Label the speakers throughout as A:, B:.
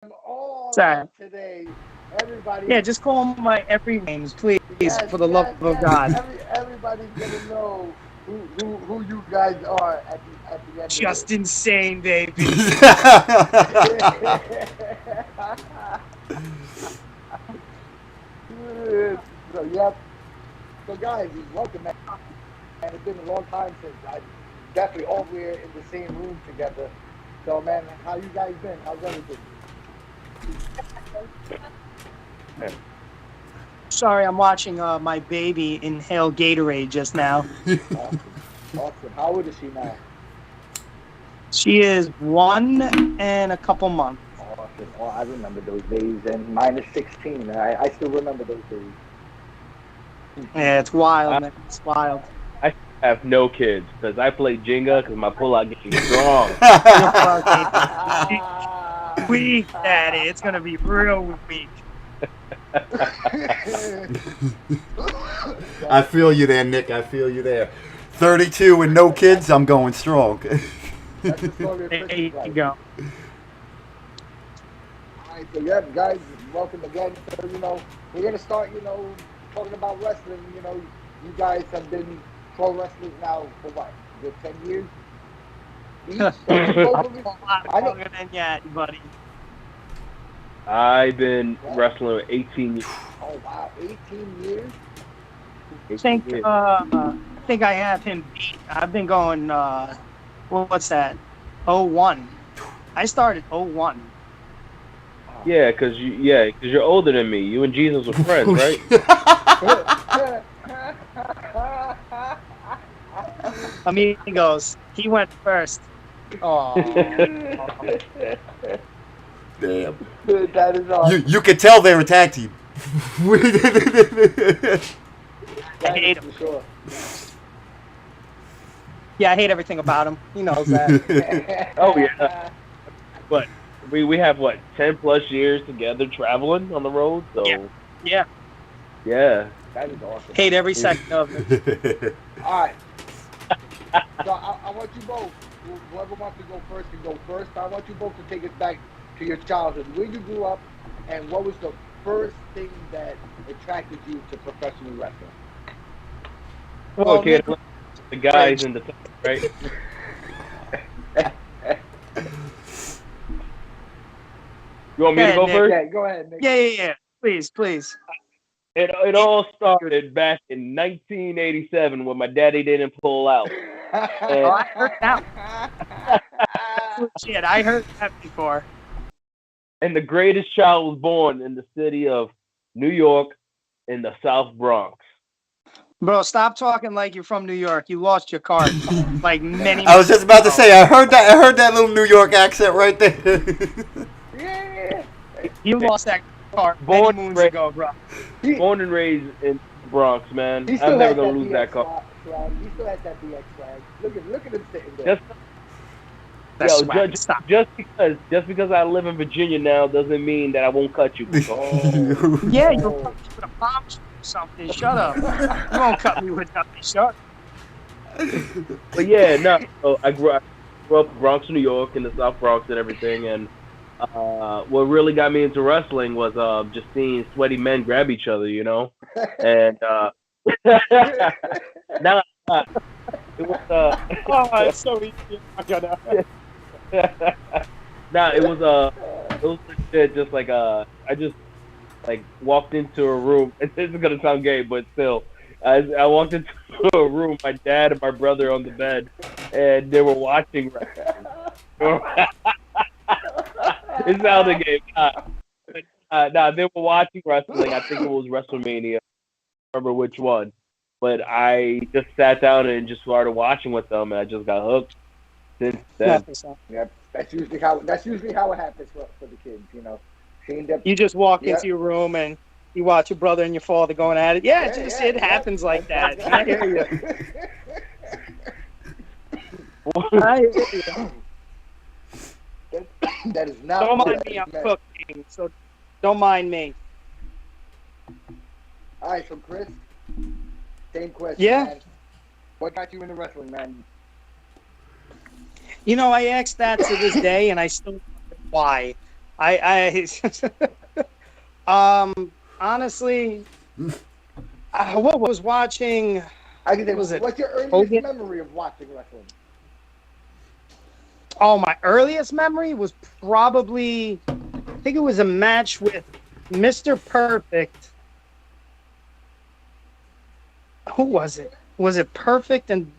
A: all
B: Sorry.
A: today. Everybody.
B: Yeah, just call them my every names, please,
A: Yes,
B: for the love
A: yes,
B: of
A: yes.
B: God.
A: Everybody's gonna know who you guys are at the end of it.
B: Just insane, baby.
A: So yep. So guys, welcome, man. It's been a long time since I definitely all we're in the same room together. So man, how you guys been? How's everything?
B: Sorry, I'm watching my baby inhale Gatorade just now.
A: Awesome. Awesome. How old is she now?
B: She is 1 and a couple months.
A: Awesome. Oh, I remember those days, and mine is 16. I still remember those days.
B: Yeah, it's wild, man. It's wild.
C: I have no kids because I play Jenga because my pullout game is strong.
B: Weak, Daddy. It's gonna be real weak.
D: I feel you there, Nick. I feel you there. 32 and no kids, I'm going strong.
A: That's the story of
B: There
A: Chris's
B: you
A: life.
B: go.
A: All right, so yeah, guys, welcome again. So, we're gonna start, talking about wrestling. You guys have been pro wrestlers now for what? Good 10 years? Each?
B: I'm a lot
A: I know.
B: longer than yet, buddy.
C: I've been wrestling 18 years.
A: Oh wow, 18 years?
B: I think I have him beat. I've been going. What's that? 01. I started 01.
C: Yeah, because you're older than me. You and Jesus were friends, right?
B: Amigos. He went first. Oh.
D: Damn.
A: That is awesome.
D: You can tell they're a tag team.
B: I hate him.
A: For sure.
B: Yeah, I hate everything about him. He knows that.
C: Oh yeah. But we have 10+ years together traveling on the road. So
B: Yeah.
C: yeah.
A: That is awesome.
B: Hate every second of it.
A: All right. So I want you both, whoever wants to go first can go first. I want you both to take us back to your childhood, where you grew up, and what was the first thing that attracted you to professional wrestling?
B: Well,
C: Okay, the guys in the top, right? You want me to go
B: Nick.
C: first?
A: Yeah, go ahead, Nick.
B: Yeah. Please.
C: It all started back in 1987 when my daddy didn't pull out.
B: Oh, I heard that. Shit, I heard that before.
C: And the greatest child was born in the city of New York in the South Bronx.
B: Bro, stop talking like you're from New York. You lost your card. Like many.
D: I was just about to say, I heard that little New York accent right there.
A: Yeah.
B: You lost that card
C: Born
B: many moons
C: and
B: ago, bro.
C: Born and raised in the Bronx, man.
A: He still
C: I'm never
A: has
C: gonna
A: that
C: lose
A: DX
C: that card.
A: swag. He still has that DX swag. Look at him sitting there.
B: That's
C: Just because I live in Virginia now doesn't mean that I won't cut you.
B: Yeah, you'll cut me with a bomb or something. Shut up. You won't cut me with nothing. Shut.
C: But yeah, no. So I grew up in Bronx, New York, in the South Bronx and everything. And what really got me into wrestling was just seeing sweaty men grab each other, And now it was
B: Oh, it's so easy. I gotta.
C: nah, it was legit. Just like I just walked into a room. And this is gonna sound gay, but still, I walked into a room. My dad and my brother on the bed, and they were watching wrestling. It sounded gay. Nah, they were watching wrestling. I think it was WrestleMania. I don't remember which one, but I just sat down and just started watching with them, and I just got hooked. Since then.
A: Yep. That's usually how it happens for the kids, Seeing them.
B: You just walk into your room and you watch your brother and your father going at it. Yeah, it happens like that. I hear you. I hear you.
A: That is not.
B: Don't mind me, I'm cooking, so don't mind me.
A: All right, so Chris, same question.
B: Yeah.
A: Man. What got you into wrestling, man?
B: I asked that to this day, and I still don't know why. Honestly, what was watching?
A: I can say,
B: Was it
A: what's your earliest
B: Hogan?
A: memory of watching wrestling?
B: Oh, my earliest memory was probably, I think it was a match with Mr. Perfect. Who was it? Was it Perfect? And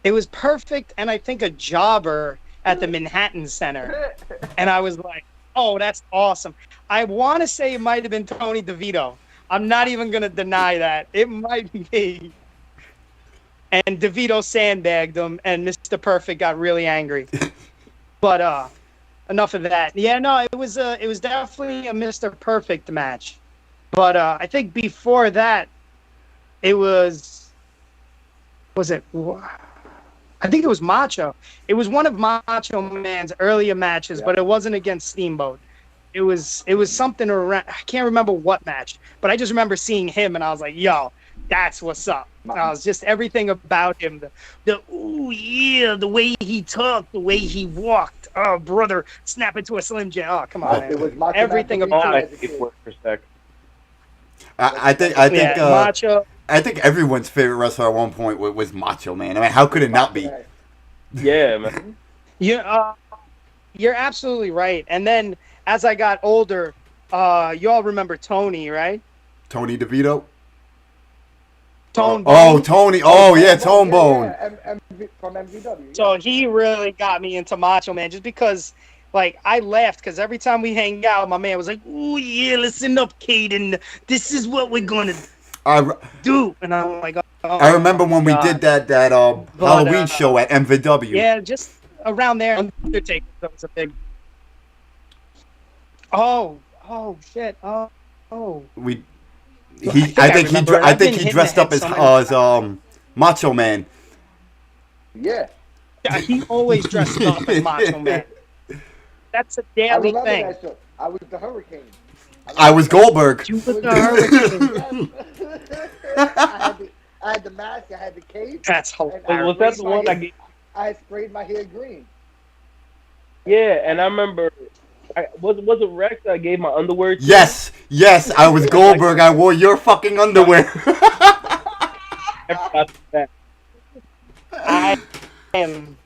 B: it was Perfect, and I think a jobber at the Manhattan Center. And I was like, oh, that's awesome. I want to say it might have been Tony DeVito. I'm not even going to deny that. It might be. And DeVito sandbagged him, and Mr. Perfect got really angry. But enough of that. Yeah, no, it was definitely a Mr. Perfect match. But I think before that, it was it? I think it was Macho. It was one of Macho Man's earlier matches, but it wasn't against Steamboat. It was something around. I can't remember what match, but I just remember seeing him, and I was like, "Yo, that's what's up." I was just everything about him. The ooh yeah, the way he talked, the way he walked. Oh brother, snap into a Slim Jim. Oh come on,
A: It was
B: man.
A: Macho
B: Everything
A: Man
B: about
A: as a
B: it.
A: kid.
C: For a sec.
D: I think
B: Macho.
D: I think everyone's favorite wrestler at one point was Macho Man. I mean, how could it not be?
C: Yeah, man.
B: You're absolutely right. And then as I got older, y'all remember Tony, right?
D: Tony DeVito.
B: Tone
D: Oh,
B: Bone.
D: Tony. Oh, yeah, Tone Bone.
A: From MVW.
B: So he really got me into Macho Man just because, like, I laughed because every time we hang out, my man was like, "Oh yeah, listen up, Cayden. This is what we're gonna do." And I'm like, "Oh."
D: I remember when we
B: God.
D: did that Halloween show at MVW.
B: Yeah, just around there, Undertaker was a big. Oh shit! Oh.
D: I think he dressed up as Macho Man.
A: Yeah.
B: He always dressed up as Macho Man. That's a daily thing.
A: That show. I was the Hurricane.
D: I was Goldberg.
B: You was the Hurricane.
A: I had the mask. I had the cape.
B: That's hilarious.
C: Was that the one
A: I sprayed my hair green.
C: Yeah, and I remember. Was it Rex that I gave my underwear to?
D: Yes, I was Goldberg. I wore your fucking underwear.
B: I am.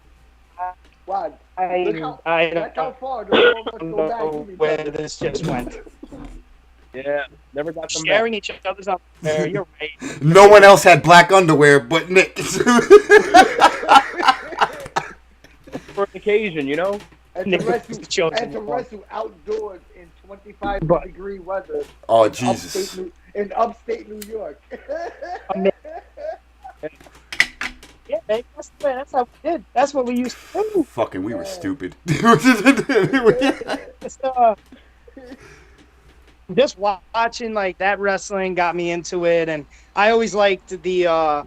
A: Wow.
B: I
A: That's how far. Don't
B: know where this just went.
C: Yeah, never got them
B: Sharing each other's underwear. You're right.
D: No one else had black underwear but Nick.
C: For an occasion, you know.
A: And to wrestle outdoors in 25-degree weather.
D: Oh Jesus!
A: In upstate New York.
B: Yeah, man, that's how we did. That's what we used to do.
D: Fucking, we were stupid.
B: Just watching like that wrestling got me into it, and I always liked the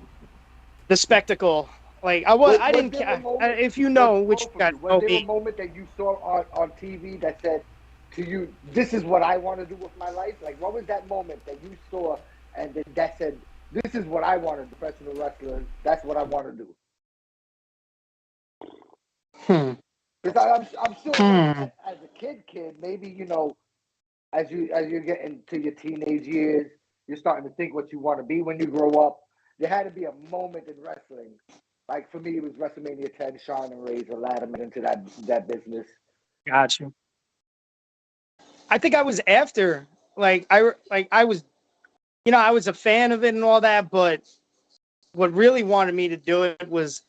B: spectacle. Like I didn't care if you know which you guys know
A: Was there
B: me.
A: a moment that you saw on TV that said to you, "This is what I want to do with my life"? Like, what was that moment that you saw and that said, "This is what I want to do, professional wrestler. That's what I want to do." Because I'm sure as a kid, maybe as you get into your teenage years, you're starting to think what you want to be when you grow up. There had to be a moment in wrestling. Like for me, it was WrestleMania 10. Shawn and Razor ladder me into that business.
B: Gotcha. I think I was after. I was, I was a fan of it and all that, but what really wanted me to do it was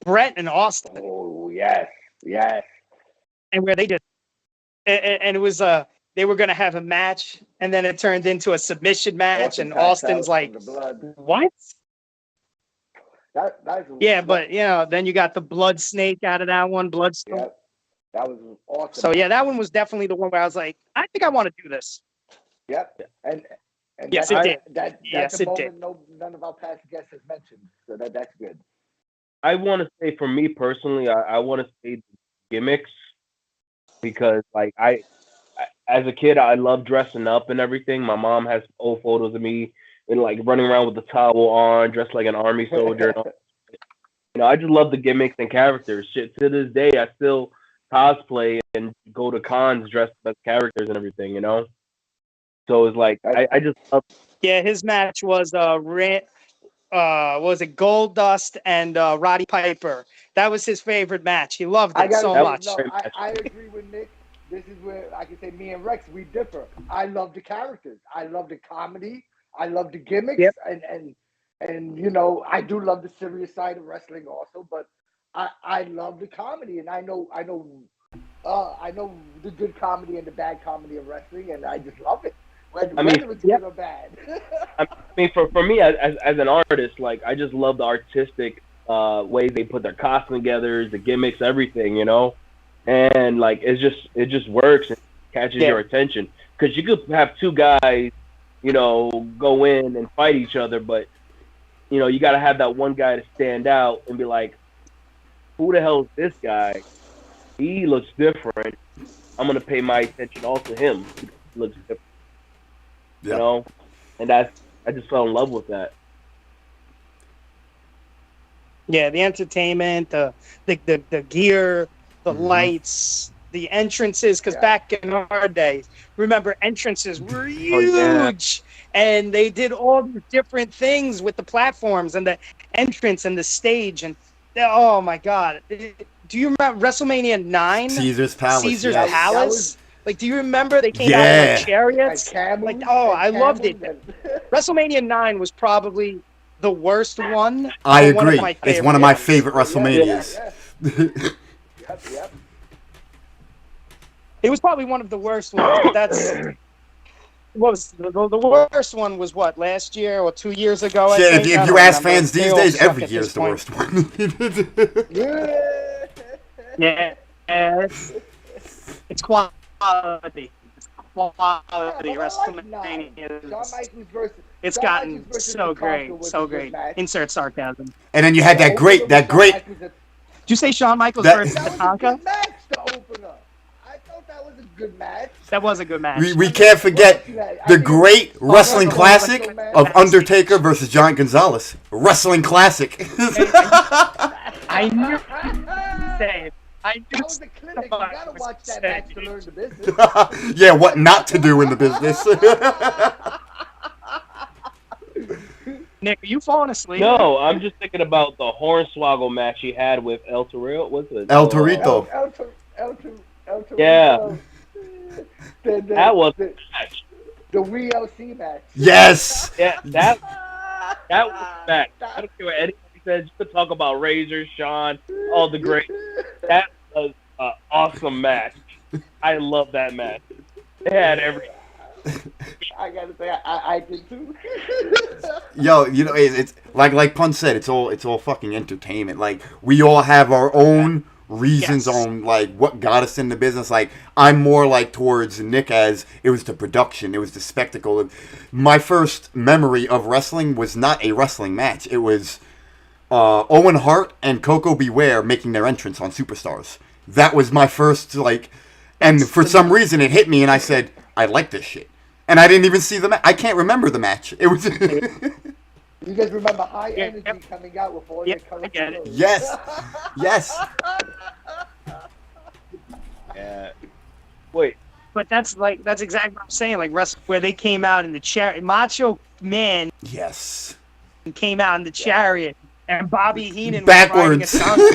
B: Brett and Austin.
A: Oh yes.
B: And where they did, and it was they were gonna have a match, and then it turned into a submission match, and Austin's like, "What?" Yeah, but then you got the blood snake out of that one, Bloodstone.
A: Yeah, that was awesome.
B: So yeah, that one was definitely the one where I was like, I think I want to do this.
A: Yep, and
B: yes, it did.
A: That's a moment none of our past guests has mentioned, so that's good.
C: I want to say, for me personally, I want to say gimmicks, because like I as a kid, I loved dressing up and everything. My mom has old photos of me and like running around with the towel on, dressed like an army soldier. And all. I just love the gimmicks and characters. Shit, to this day, I still cosplay and go to cons dressed as characters and everything, you know. So it's like I just love.
B: Yeah, his match was was it Goldust and Roddy Piper? That was his favorite match. He loved
A: I
B: it
A: gotta
B: so
A: say,
B: much.
A: no, I agree with Nick. This is where I can say me and Rex, we differ. I love the characters. I love the comedy. I love the gimmicks.
B: Yep.
A: And you know, I do love the serious side of wrestling also, but I love the comedy, and I know the good comedy and the bad comedy of wrestling, and I just love it. Whether it's good or bad.
C: I mean, for me as an artist, like I just love the artistic ways they put their costume together, the gimmicks, everything, you know, and like it just works and catches your attention, because you could have two guys, you know, go in and fight each other, but you know you got to have that one guy to stand out and be like, who the hell is this guy? He looks different. I'm gonna pay my attention all to him. He looks different. You know, and I just fell in love with that.
B: Yeah, the entertainment, the gear, the lights, the entrances. Because back in our days, remember, entrances were huge, and they did all these different things with the platforms and the entrance and the stage. And oh my God, do you remember WrestleMania 9?
D: Caesar's Palace.
B: Caesar's
D: yes.
B: Palace. Like, do you remember they came out in like chariots? Like, oh, I loved it. WrestleMania 9 was probably the worst one.
D: I agree.
B: One of my
D: it's one of my favorite WrestleManias.
A: Yep.
B: It was probably one of the worst ones, but that's what was the worst one was what, last year or 2 years ago? I think?
D: If you ask fans these days, every year is the worst one.
B: Yeah, it's quality. It's quality. WrestleMania. It's gotten so great, so great. Insert sarcasm.
D: And then you had that great.
B: Did you say Shawn Michaels versus Tatanka?
A: I thought that was a good match.
B: That was a good match.
D: We can't forget the great wrestling classic of Undertaker versus Giant Gonzalez. Wrestling classic.
B: I knew you'd say it.
A: That was a clinic. You gotta watch that match to learn the business.
D: Yeah, what not to do in the business.
B: Nick, are you falling asleep?
C: No, I'm just thinking about the Hornswoggle match he had with El Torito. What's it?
D: El Torito.
A: El Torito.
C: Yeah. That was the match.
A: The WLC match.
D: Yes.
C: Yeah, that was the match. I don't care what anybody says. You could talk about Razor, Sean, all the great. That was an awesome match. I love that match. They had every.
A: I gotta say, I did too.
D: Yo, you know, it's like Punn said, it's all fucking entertainment. Like, we all have our own reasons on like what got us in the business. Like, I'm more like towards Nick, as it was the production, it was the spectacle. My first memory of wrestling was not a wrestling match. It was Owen Hart and Coco Beware making their entrance on Superstars. That was my first, like, and for some reason it hit me, and I said, I like this shit. And I didn't even see the match. I can't remember the match. It was.
A: You guys remember High Energy coming out with all the colors?
D: Yes. Yes.
C: Yeah. Wait.
B: But that's exactly what I'm saying. Like, where they came out in the chariot. Macho Man.
D: Yes.
B: Came out in the chariot, and Bobby Heenan
D: backwards.
B: Was riding a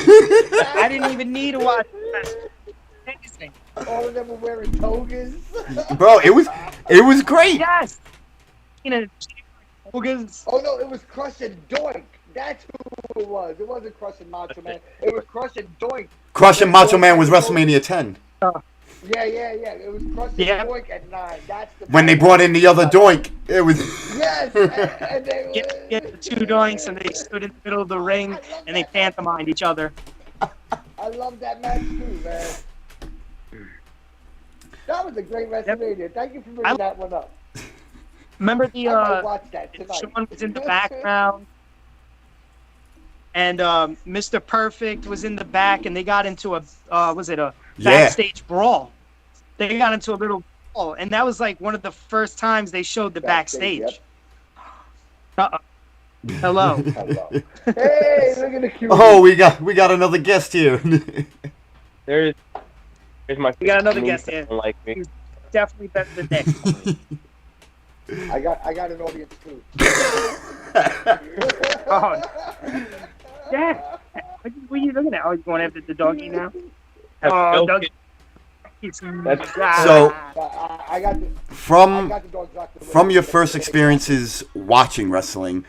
B: donkey. I didn't even need to watch the amazing.
A: All of them were wearing togas.
D: Bro, it was great.
B: Yes. Togas.
A: Oh no, it was Crush and Doink. That's who it was. It wasn't Crush and Macho Man. It was Crush and Doink.
D: Crush and Macho Man was WrestleMania 10.
A: Yeah. It was Crush and Doink at 9. That's the
D: when they brought in the other Doink, it was.
A: Yes. And they
B: get the two Doinks, and they stood in the middle of the ring, and they pantomimed each other.
A: I love that match too, man. That was a great WrestleMania. Thank you for bringing that one up.
B: Remember the
A: watch that tonight.
B: Sean was in the background, and Mr. Perfect was in the back, and they got into a backstage brawl. They got into a little brawl, and that was like one of the first times they showed the backstage.
A: Yep.
B: Hello.
A: Hey, look at the cute.
D: Oh, we got another guest here.
C: There's Here's my.
B: We got another
C: Me,
B: guest here.
C: don't like me.
B: He's definitely better than Nick.
A: I got an audience too.
B: Oh, yeah. What are you looking at? Oh, you going after the doggy now? Oh, doggy.
C: That's-
D: So-
A: I got the
D: From
A: dogs locked away.
D: from your first experiences watching wrestling,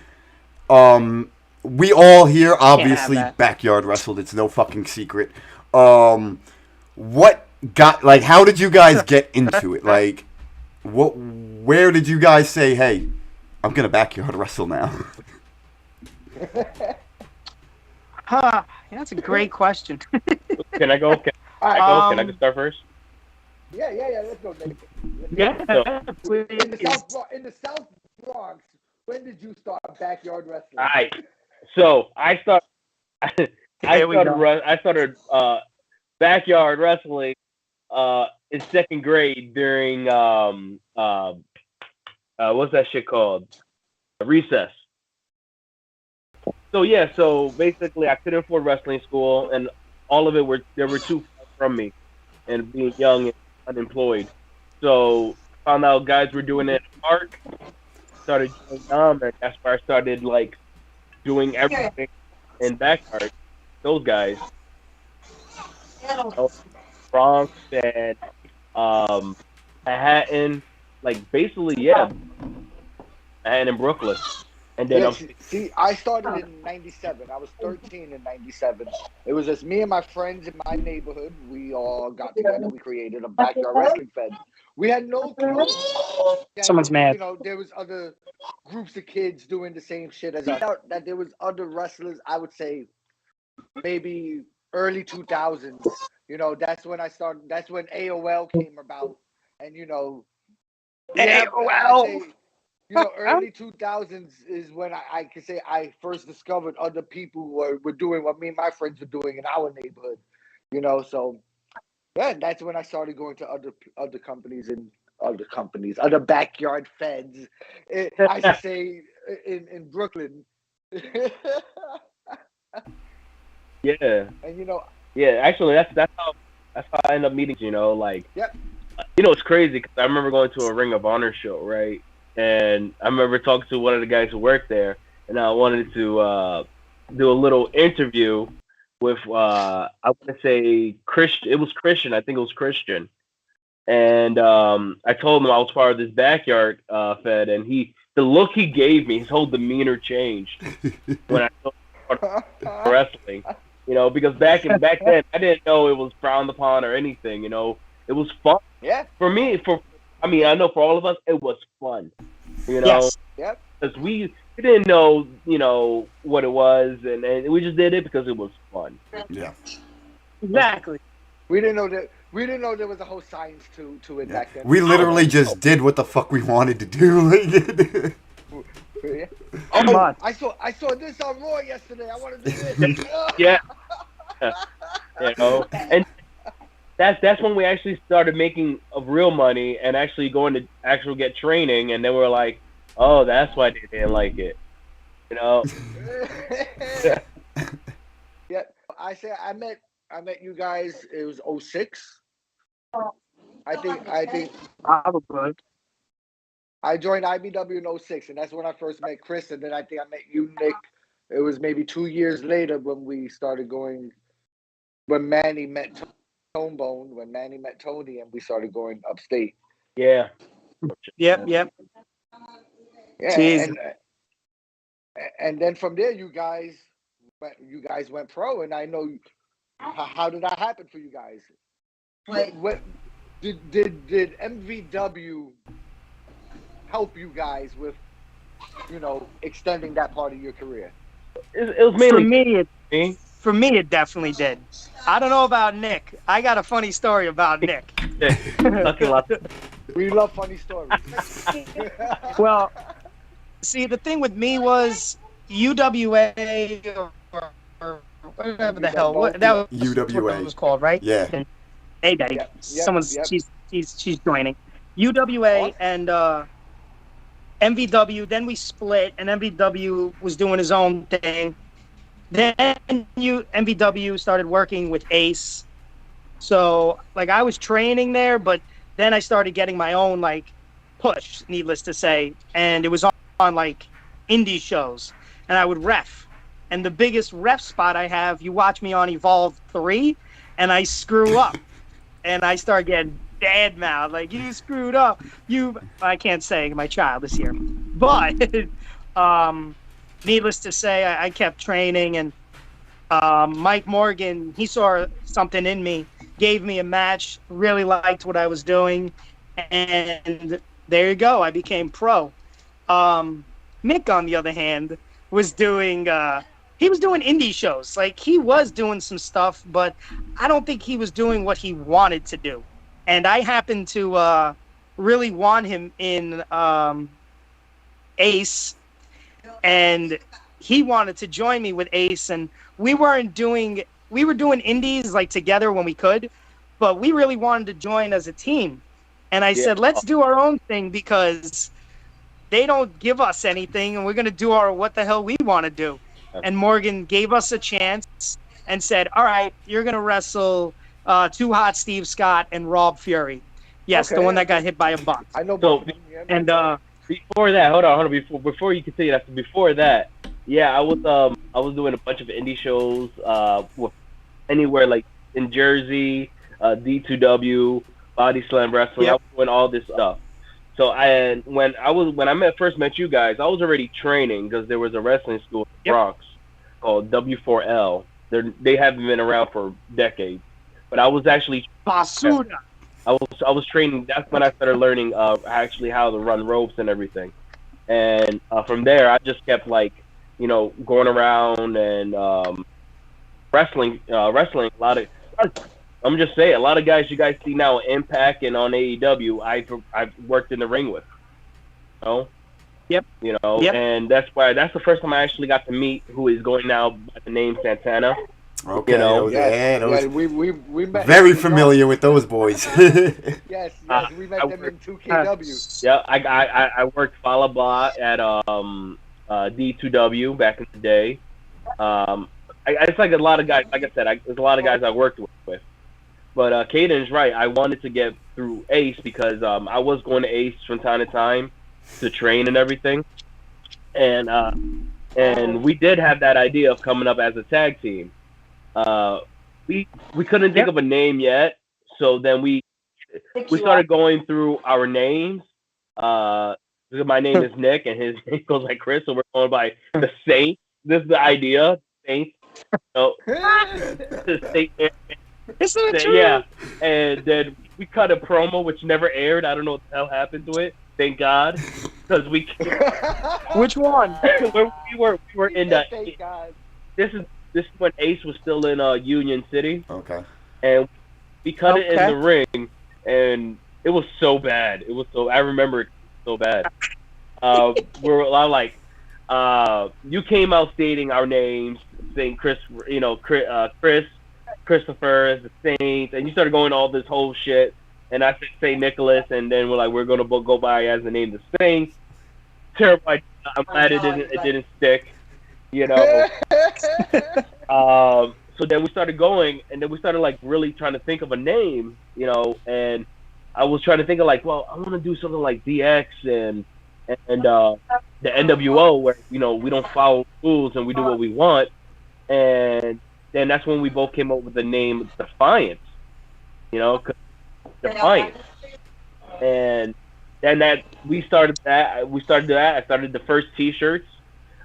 D: we all here obviously
B: that.
D: backyard wrestled. It's no fucking secret. What got like? How did you guys get into it? Like, what? Where did you guys say, "Hey, I'm gonna backyard wrestle now"?
B: Huh. Yeah, that's a great question.
C: Can I go? Can
A: All right.
C: I go? Can I go start first?
A: Yeah. Let's go, Nick.
B: Yeah,
A: In the
B: please.
A: in the South Bronx, when did you start backyard wrestling?
C: All right. So I started.
B: Here we go.
C: I started backyard wrestling in second grade during what's that shit called? Recess. So yeah, so basically I couldn't afford wrestling school, and all of it there were too far from me, and being young and unemployed. So found out guys were doing it in the park, started doing them, and that's where I started like doing everything in backyard. Those guys, Bronx and Manhattan, like basically Manhattan and Brooklyn. And then
A: Yeah, see, I started in '97. I was 13 in '97. It was just me and my friends in my neighborhood. We all got together. We created a backyard wrestling fed. We had no clue.
B: Someone's mad.
A: You know, there was other groups of kids doing the same shit as us. That there was other wrestlers. I would say maybe early 2000s. You know, that's when I started. That's when AOL came about, and you know,
B: AOL.
A: I'd say, you know, early 2000s is when I can say I first discovered other people were doing what me and my friends were doing in our neighborhood. You know, so yeah, that's when I started going to other companies and other backyard feds. I should say in Brooklyn.
C: yeah,
A: And you know,
C: yeah. Actually, that's how I ended up meeting. You know, like
A: Yep.
C: You know, it's crazy because I remember going to a Ring of Honor show, right? And I remember talking to one of the guys who worked there, and I wanted to do a little interview with I want to say Christian. It was Christian. I think it was Christian. And I told him I was part of this backyard fed, and the look he gave me, his whole demeanor changed when I told him about wrestling. You know, because back then I didn't know it was frowned upon or anything. You know, it was fun.
A: yeah,
C: For me, I know for all of us, it was fun. You know,
B: Yes.
A: yep.
C: because we didn't know, you know, what it was, and we just did it because it was fun.
D: Yeah.
B: Exactly.
A: We didn't know there was a whole science to it back then.
D: We literally just did what the fuck we wanted to do.
A: Yeah.
B: Come
A: Oh,
B: on.
A: I saw this on Raw yesterday. I want to do this.
C: Yeah. You know, and that's when we actually started making real money and actually going to get training, and then we're like, oh, that's why they didn't like it. You know.
A: Yeah. I met you guys. It was 06. I think
B: Probably.
A: I joined IBW in 06, and that's when I first met Kris, and then I think I met you, Nick. It was maybe 2 years later when we started going, when Manny met Tonebone, when Manny met Tony, and we started going upstate.
C: Yeah.
B: Yep.
A: Yeah,
B: Jesus.
A: and then from there, you guys went pro, and I know how did that happen for you guys? What did MVW help you guys with, you know, extending that part of your career?
C: It was mainly
B: For me, it definitely did. I don't know about Nick. I got a funny story about Nick.
A: We love funny stories.
B: Well, see, the thing with me was UWA or whatever the hell. That was
D: UWA.
B: what it was called, right?
D: Yeah.
B: And Mayday.
A: Yep,
B: Someone's
A: yep.
B: she's joining. UWA and MVW. Then we split, and MVW was doing his own thing. Then MVW started working with Ace. So like I was training there, but then I started getting my own like push, needless to say, and it was on like indie shows, and I would ref. And the biggest ref spot I have, you watch me on Evolve 3, and I screw up, and I start getting bad mouth like you screwed up. I can't say my child is here, but needless to say, I kept training, and Mike Morgan, he saw something in me, gave me a match, really liked what I was doing, and there you go. I became pro. Nick, on the other hand, was doing he was doing indie shows. Like he was doing some stuff, but I don't think he was doing what he wanted to do. And I happened to really want him in Ace, and he wanted to join me with Ace, and we were doing indies like together when we could, but we really wanted to join as a team. And I said, let's do our own thing because they don't give us anything, and we're going to do what the hell we want to do. And Morgan gave us a chance and said, all right, you're going to wrestle Too Hot Steve Scott and Rob Fury. Yes, the one that got hit by a bus.
A: I know both.
B: And
C: before that, hold on. Before you continue that, before that, yeah, I was doing a bunch of indie shows, anywhere like in Jersey, D2W, Body Slam Wrestling. I was doing all this stuff. So when I first met you guys, I was already training because there was a wrestling school in the Bronx called W4L. They haven't been around for decades, but I was actually
B: Basuda.
C: I was training. That's when I started learning actually how to run ropes and everything. And from there, I just kept going around and wrestling a lot of. I'm just saying, a lot of guys you guys see now on Impact and on AEW, I've worked in the ring with.
B: Yep.
C: And that's the first time I actually got to meet who is going now by the name Santana.
D: Okay.
A: We met.
D: Very familiar with those boys.
A: Yes, we met them in 2KW.
C: Yeah, I worked Falaba at D2W back in the day. It's like a lot of guys. Like I said, there's a lot of guys I worked with. But Cayden's right. I wanted to get through Ace because I was going to Ace from time to time to train and everything, and we did have that idea of coming up as a tag team. We couldn't think of a name yet, so then we started going through our names. My name is Nick, and his name goes like Kris, so we're going by the Saint. This is the idea, Saint. So, the Saint.
B: Isn't it true?
C: Yeah, and then we cut a promo which never aired. I don't know what the hell happened to it. Thank God, because we.
B: Which one?
C: we were in the.
A: Thank God.
C: This is when Ace was still in Union City.
D: Okay.
C: And we cut it in the ring, and it was so bad. I remember it so bad. We were like, you came out stating our names, saying Kris, Kris. Christopher as the Saint, and you started going all this whole shit, and I said St. Nicholas, and then we're gonna go by as the name the Saint. Terrible idea. I'm glad it didn't stick, So then we started going, and then we started really trying to think of a name, and I was trying to think of I want to do something like DX and the NWO where we don't follow rules and we do what we want, and then that's when we both came up with the name Defiance, Defiance. And then we started that. I started the first T-shirts,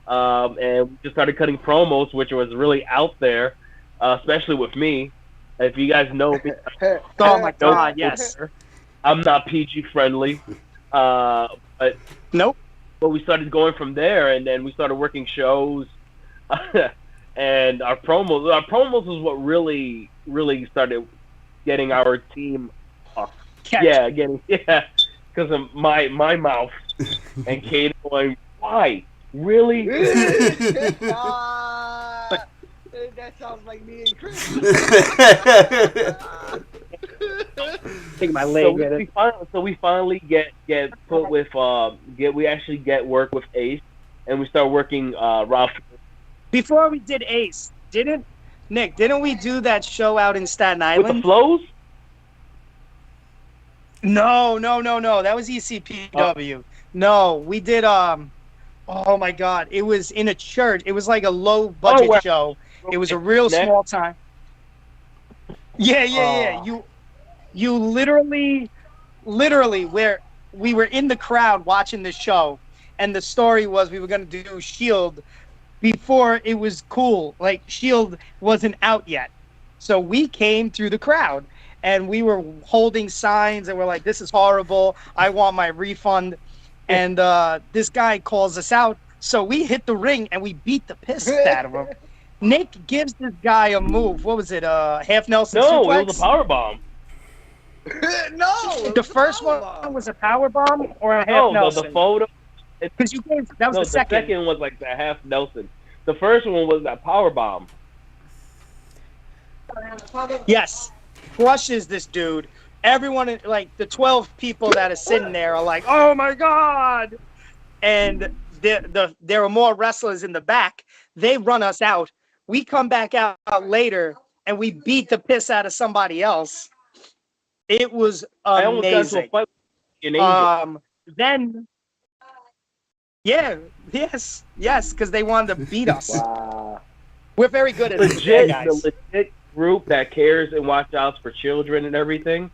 C: and we just started cutting promos, which was really out there, especially with me. If you guys know me,
B: oh my God, yes.
C: I'm not PG friendly, but
B: nope.
C: But we started going from there, and then we started working shows. And our promos was what really started getting our team off. Because of my mouth and Cayden going, why? Really?
A: That sounds like me and Kris.
B: Take my leg.
C: So we finally get put with we actually get work with Ace, and we start working Rob.
B: Before we did Ace, didn't Nick, didn't we do that show out in Staten
C: With the
B: Island?
C: flows?
B: No. That was ECPW. No, we did. Oh my God, it was in a church. It was like a low budget
C: where-
B: show. It was a real
C: Next.
B: small time. Yeah. You literally, where we were in the crowd watching the show, and the story was we were gonna do Shield before it was cool. Like Shield wasn't out yet, so we came through the crowd, and we were holding signs, and we're like, "This is horrible. I want my refund." And this guy calls us out, so we hit the ring and we beat the piss out of him. Nick gives this guy a move. What was it? Half Nelson
C: No,
B: suplex?
C: it was a power bomb.
A: No.
B: The first one was a power bomb or a half
C: No,
B: Nelson?
C: the photo.
B: Because you gave that was
C: No,
B: the second.
C: was like the half Nelson. The first one was that power bomb.
B: Yes, crushes this dude. Everyone, like the 12 people that are sitting there, are like, "Oh my God!" And there are more wrestlers in the back. They run us out. We come back out later and we beat the piss out of somebody else. It was
C: I almost got into a
B: amazing.
C: fight with an angel.
B: Then, yes, because they wanted to beat us.
A: Wow.
B: We're very good at this, yeah,
C: legit,
B: guys.
C: the legit group that cares and watch out for children and everything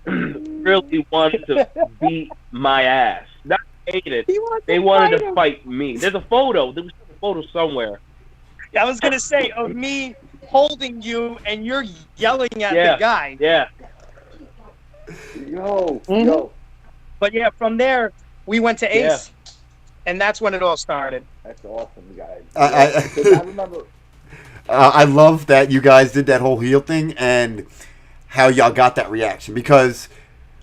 C: really wanted to beat my ass. Not hate it. They wanted to fight me. There's a photo. There was a photo somewhere.
B: I was gonna say of me holding you and you're yelling at
C: Yeah.
B: the guy.
C: Yeah.
A: Yo.
B: Mhm.
A: Yo.
B: But yeah, from there we went to Ace, and that's when it all started.
A: That's awesome, guys.
D: I
A: 'Cause I remember.
D: I love that you guys did that whole heel thing and how y'all got that reaction, because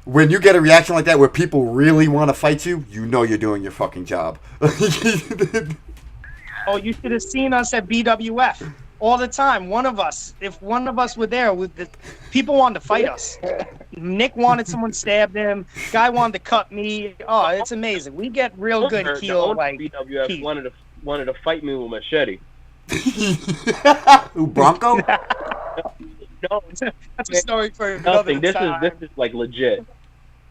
D: when you get a reaction like that where people really want to fight you, you know you're doing your fucking job.
B: Oh, you should have seen us at BWF all the time. If one of us were there, people wanted to fight us. Nick wanted someone stabbed him. Guy wanted to cut me. Oh, it's amazing. We get real good
C: The
B: heel
C: owner of
B: like
C: BWF
B: heat.
C: wanted to fight me with a machete.
D: Ooh, Bronco?
C: No,
B: That's a story for another
C: nothing. This
B: time.
C: is like legit.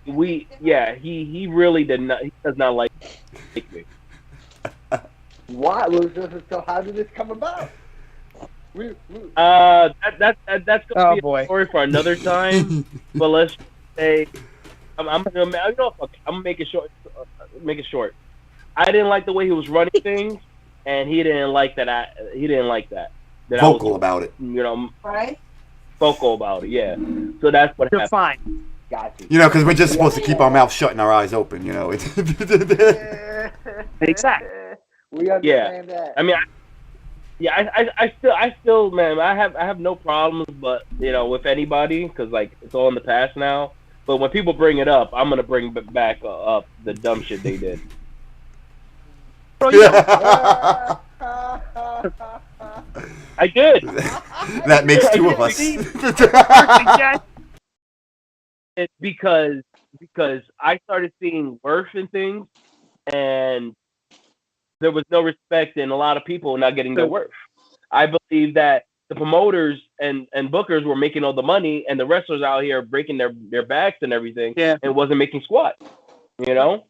C: He really did not. He does not like me.
A: Why? So how did this come about?
C: That's gonna
B: Oh,
C: be
B: boy.
C: a story for another time. But let's say I'm gonna make it short. Make it short. I didn't like the way he was running things, and he didn't like that. He didn't like that. That
D: Vocal
C: I was,
D: about it.
C: You know,
B: Right?
C: vocal about it. Yeah. So that's what
B: You're
C: happened.
B: fine.
A: Got you.
D: You know, because we're just supposed to keep our mouths shut and our eyes open, you know.
B: Exactly.
A: We understand that.
C: I mean, I still, man, I have no problems, but you know, with anybody, because like it's all in the past now. But when people bring it up, I'm gonna bring back up the dumb shit they did.
B: Bro, you know,
C: I did.
D: That makes two of us.
B: again.
C: It's because I started seeing worth in things, and there was no respect in a lot of people not getting their worth. I believe that the promoters and bookers were making all the money, and the wrestlers out here breaking their backs and everything,
B: Yeah.
C: and wasn't making squat. You know,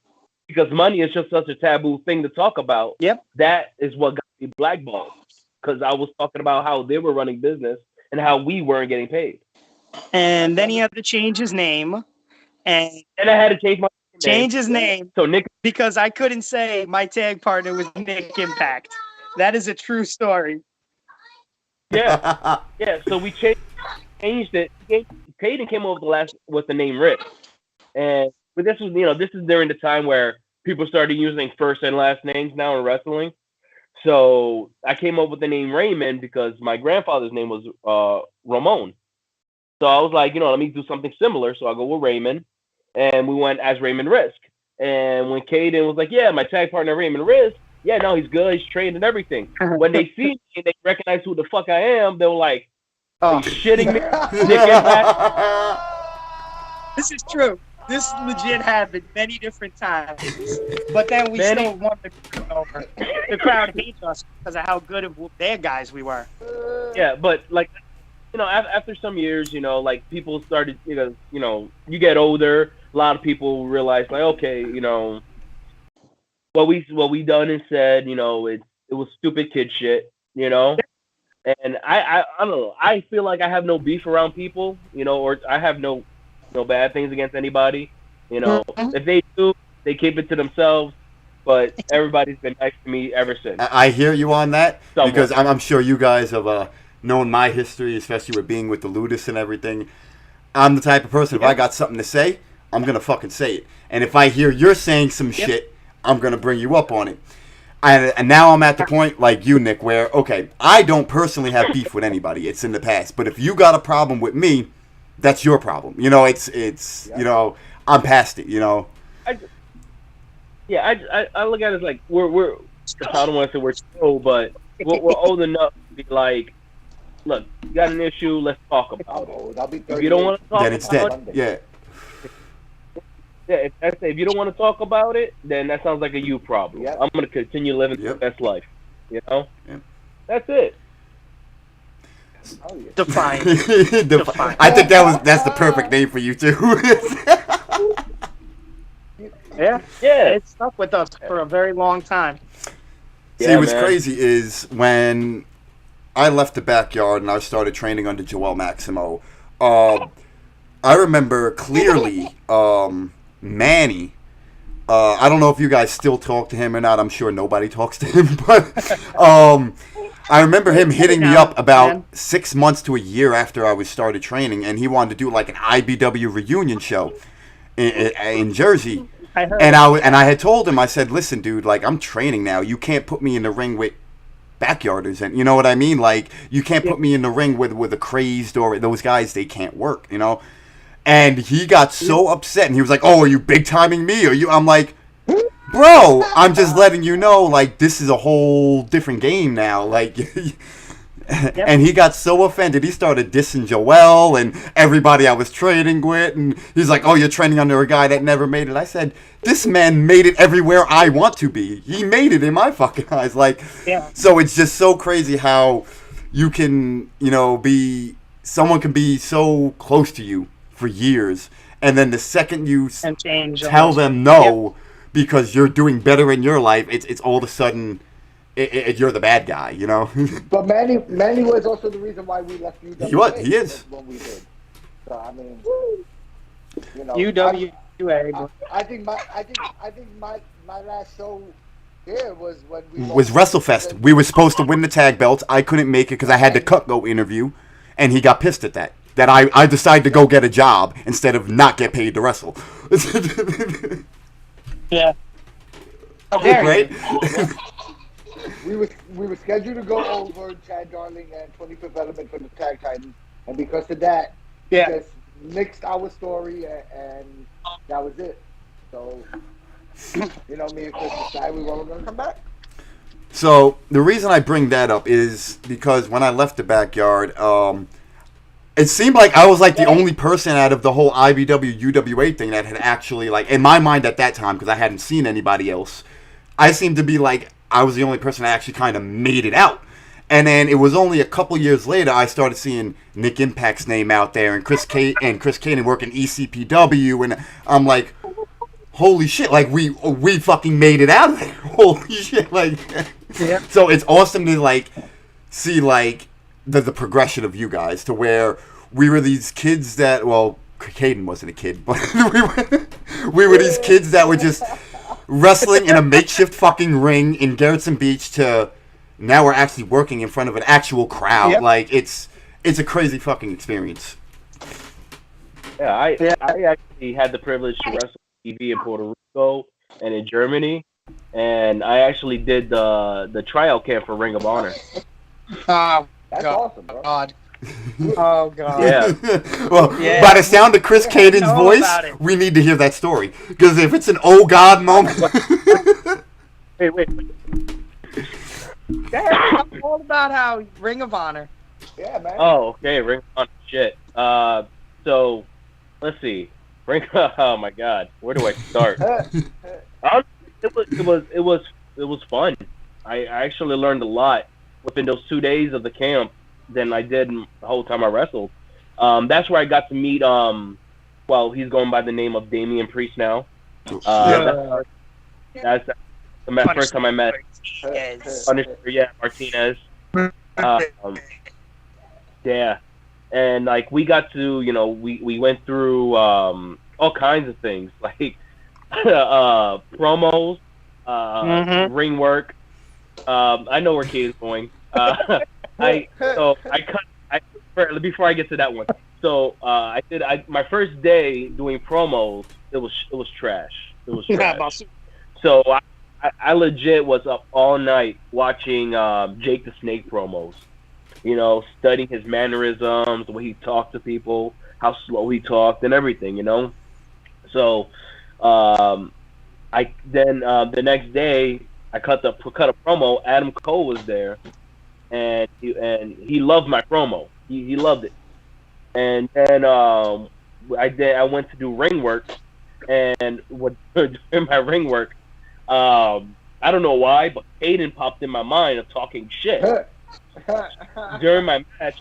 C: because money is just such a taboo thing to talk about.
B: Yep.
C: That is what got me blackballed, because I was talking about how they were running business and how we weren't getting paid.
B: And then he had to change his name, and
C: And I had to change my
B: change his name
C: So Nick,
B: because I couldn't say my tag partner was Nick Impact. That is a true story.
C: yeah. So we changed it. Cayden came over with the name Rick, and but this is during the time where people started using first and last names now in wrestling. So I came up with the name Raymond because my grandfather's name was Ramon. So I was like, let me do something similar. So I go with Raymond, and we went as Raymond Rysk. And when Cayden was like, yeah, my tag partner Raymond Rysk, yeah, no, he's good, he's trained and everything. When they see me and they recognize who the fuck I am, they were like, are you shitting me? Nick Impact?
B: This is true. This legit happened many different times, but then we still won the crowd over. The crowd hates us because of how good of their guys we were.
C: Yeah, but like, you know, after some years, you know, like people started, you know, you get older. A lot of people realize, like, okay, you know, what we done and said, you know, it was stupid kid shit, you know. And I don't know. I feel like I have no beef around people, you know, or I have no bad things against anybody. You know, if they do, they keep it to themselves. But everybody's been nice to me ever since.
D: I hear you on that
C: Somewhat.
D: because I'm sure you guys have known my history, especially with being with the Ludus and everything. I'm the type of person, if I got something to say, I'm going to fucking say it. And if I hear you're saying some shit, I'm going to bring you up on it. And now I'm at the point, like you, Nick, where, okay, I don't personally have beef with anybody. It's in the past. But if you got a problem with me, that's your problem. You know, it's you know, I'm past it, you know.
C: I look at it as like, we're I don't want to say we're slow, but we're old enough to be like, look, you got an issue, let's talk about it. If you don't want to talk
D: then it's
C: about
D: dead.
C: it,
D: Yeah.
C: yeah, if you don't want to talk about it, then that sounds like a you problem.
A: Yep.
C: I'm gonna continue living the best life. You know,
D: Yep.
C: that's it.
A: Oh, yeah.
B: Defiant.
D: I think that's the perfect name for you too.
B: Yeah, it stuck with us for a very long time.
D: See, what's crazy is when I left the backyard and I started training under Joel Maximo, I remember clearly Manny. I don't know if you guys still talk to him or not. I'm sure nobody talks to him, but I remember him hitting me up about 6 months to a year after I was started training, and he wanted to do like an IBW reunion show in Jersey. And I had told him, I said, listen, dude, like, I'm training now. You can't put me in the ring with backyarders, and you know what I mean? Like, you can't put me in the ring with a crazed or those guys. They can't work, you know. And he got so upset, and he was like, "Oh, are you big timing me? Or you?" I'm like, "Bro, I'm just letting you know, like, this is a whole different game now." Like, and he got so offended, he started dissing Joel and everybody I was training with, and he's like, "Oh, you're training under a guy that never made it." I said, "This man made it everywhere I want to be. He made it in my fucking eyes." Like, so it's just so crazy how you can, you know, someone can be so close to you for years, and then the second you tell them no because you're doing better in your life, it's all of a sudden you're the bad guy, you know.
A: But Manny was also the reason why we left UWA.
D: He is.
A: When we did. So I mean, you know,
B: UWA.
A: I think my last show here was when we
D: was WrestleFest. We were supposed to win the tag belts. I couldn't make it because I had the Cutgo interview, and he got pissed at that. That I decided to go get a job instead of not get paid to wrestle.
B: Yeah.
D: Okay, great.
A: We were scheduled to go over Chad Darling and 25th Element for the tag titles, and because of that, we just mixed our story, and that was it. So, you know, me and Chris decided we weren't going to come back.
D: So the reason I bring that up is because when I left the backyard, it seemed like I was like the only person out of the whole IBW UWA thing that had actually, like, in my mind at that time, because I hadn't seen anybody else, I seemed to be like I was the only person that actually kind of made it out. And then it was only a couple years later I started seeing Nick Impact's name out there and Chris Cayden working ECPW, and I'm like, holy shit, like we fucking made it out of there. Holy shit, like so it's awesome to like see like the progression of you guys to where we were these kids that, well, Cayden wasn't a kid, but we were these kids that were just wrestling in a makeshift fucking ring in Garrison Beach to now we're actually working in front of an actual crowd. Yep. Like it's a crazy fucking experience.
C: Yeah, I actually had the privilege to wrestle TV in Puerto Rico and in Germany, and I actually did the tryout camp for Ring of Honor.
A: That's awesome, bro.
B: God. Oh God.
C: Yeah.
D: Well, by the sound of Chris Cayden's voice, we need to hear that story. Because if it's an oh God moment.
C: wait.
B: That's all about how Ring of Honor.
A: Yeah, man.
C: Oh, okay. Ring of Honor. Shit. So, let's see. Oh my God, where do I start? It was fun. I actually learned a lot within those 2 days of the camp than I did the whole time I wrestled. That's where I got to meet. Well, he's going by the name of Damian Priest now. That's the first time I met Punisher, Martinez. Yeah, and like we got to, we went through all kinds of things like promos, ring work. I know where Kate is going. Before I get to that one. So my first day doing promos. It was trash. It was trash. So I legit was up all night watching Jake the Snake promos. Studying his mannerisms, the way he talked to people, how slow he talked, and everything. So the next day I cut a promo. Adam Cole was there, and he loved my promo. He loved it. And then I went to do ring work, and during my ring work, I don't know why, but Cayden popped in my mind of talking shit. During my match,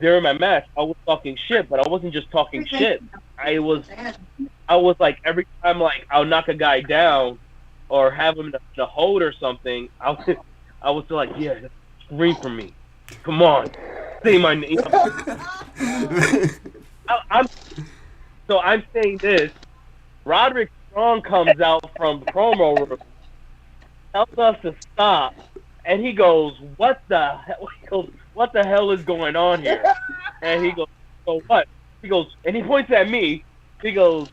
C: I was talking shit, but I wasn't just talking shit. I was like, every time like I'll knock a guy down or have him in a hold or something, I was like, yeah, scream for me, come on, say my name. I'm saying this. Roderick Strong comes out from the promo room, tells us to stop. And he goes, what the hell? He goes, what the hell is going on here? And he goes, so what? He goes, and he points at me. He goes,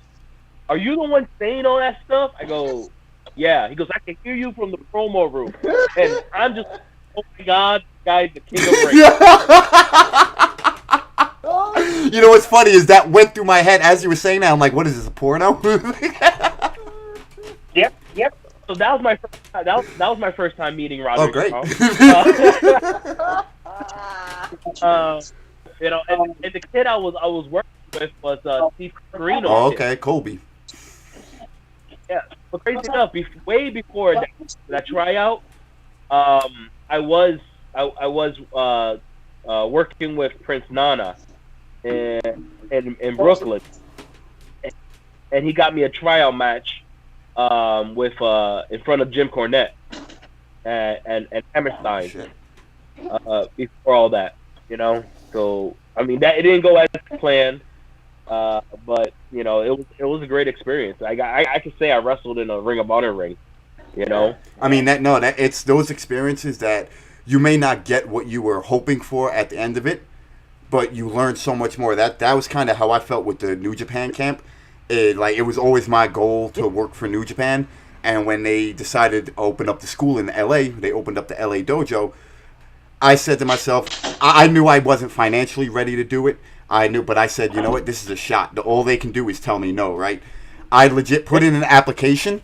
C: are you the one saying all that stuff? I go, yeah. He goes, I can hear you from the promo room. And I'm just, oh my God, guy's the king of ring.
D: You know what's funny is that went through my head as you were saying that. I'm like, what is this, a porno?
C: Yep. So that was my first time. That was my first time meeting Roderick.
D: Oh, great!
C: And the kid I was working with was Steve Carino.
D: Oh, okay, Colby.
C: Yeah, but crazy enough, way before that tryout, I was working with Prince Nana in Brooklyn, and he got me a tryout match. With in front of Jim Cornette and Hammerstein before all that, So I mean that it didn't go as planned, but it was a great experience. I could say I wrestled in a Ring of Honor ring,
D: I mean that it's those experiences that you may not get what you were hoping for at the end of it, but you learn so much more. That was kind of how I felt with the New Japan camp. It was always my goal to work for New Japan, and when they decided to open up the school in LA, they opened up the LA dojo. I said to myself, I knew I wasn't financially ready to do it. But I said, you know what, this is a shot. All they can do is tell me no, right? I legit put in an application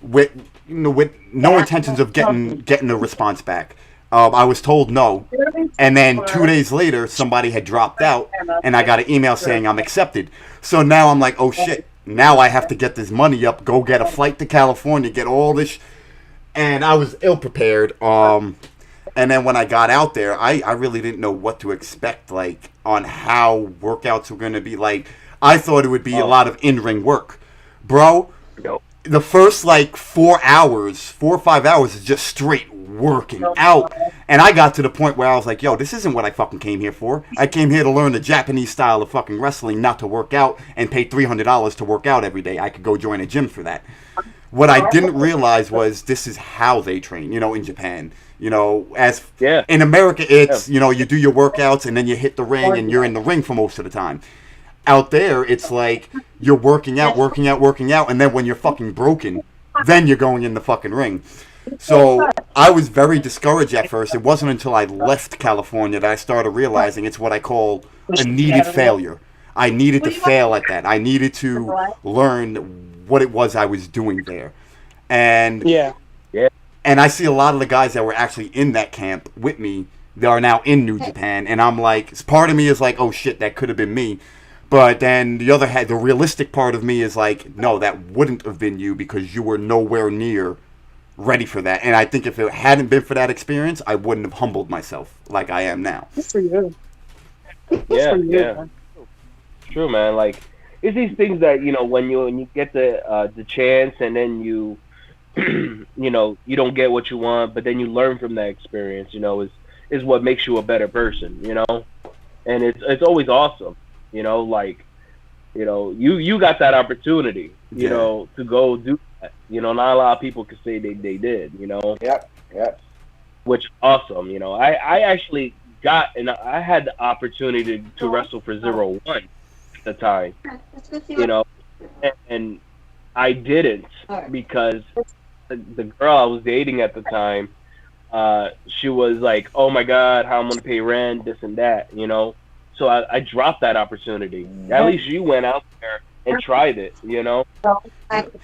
D: with no intentions of getting a response back. I was told no, and then 2 days later, somebody had dropped out, and I got an email saying I'm accepted. So now I'm like, oh shit, now I have to get this money up, go get a flight to California, get all this, and I was ill-prepared. And then when I got out there, I really didn't know what to expect, like, on how workouts were going to be. Like, I thought it would be a lot of in-ring work. Bro, the first, 4 or 5 hours is just straight working out, and I got to the point where I was like, yo, this isn't what I fucking came here for. I came here to learn the Japanese style of fucking wrestling, not to work out and pay $300 to work out every day. I could go join a gym for that. What I didn't realize was this is how they train, in Japan. In America, it's, you do your workouts and then you hit the ring and you're in the ring for most of the time. Out there, it's like you're working out, and then when you're fucking broken, then you're going in the fucking ring. So I was very discouraged at first. It wasn't until I left California that I started realizing it's what I call a needed failure. I needed to fail at that. I needed to learn what it was I was doing there. And and I see a lot of the guys that were actually in that camp with me that are now in New Japan, and I'm like, part of me is like, oh shit, that could have been me. But then the realistic part of me is like, no, that wouldn't have been you because you were nowhere near ready for that. And I think if it hadn't been for that experience, I wouldn't have humbled myself like I am now.
B: Good for you.
C: Yeah,
B: For you,
C: yeah.
B: man.
C: True, man. Like, it's these things that, you know, when you get the chance and then you you know, you don't get what you want, but then you learn from that experience, you know, is what makes you a better person, you know? And it's always awesome, you know, like, you know, you got that opportunity, you know, to go do that. You know, not a lot of people can say they did, you know?
A: Yep.
C: Which is awesome, you know. I actually I had the opportunity to wrestle for 0-1 at the time, you know, and I didn't because the girl I was dating at the time, she was like, oh my God, how I'm going to pay rent, this and that, you know. So I dropped that opportunity. At least you went out there and tried it, you know.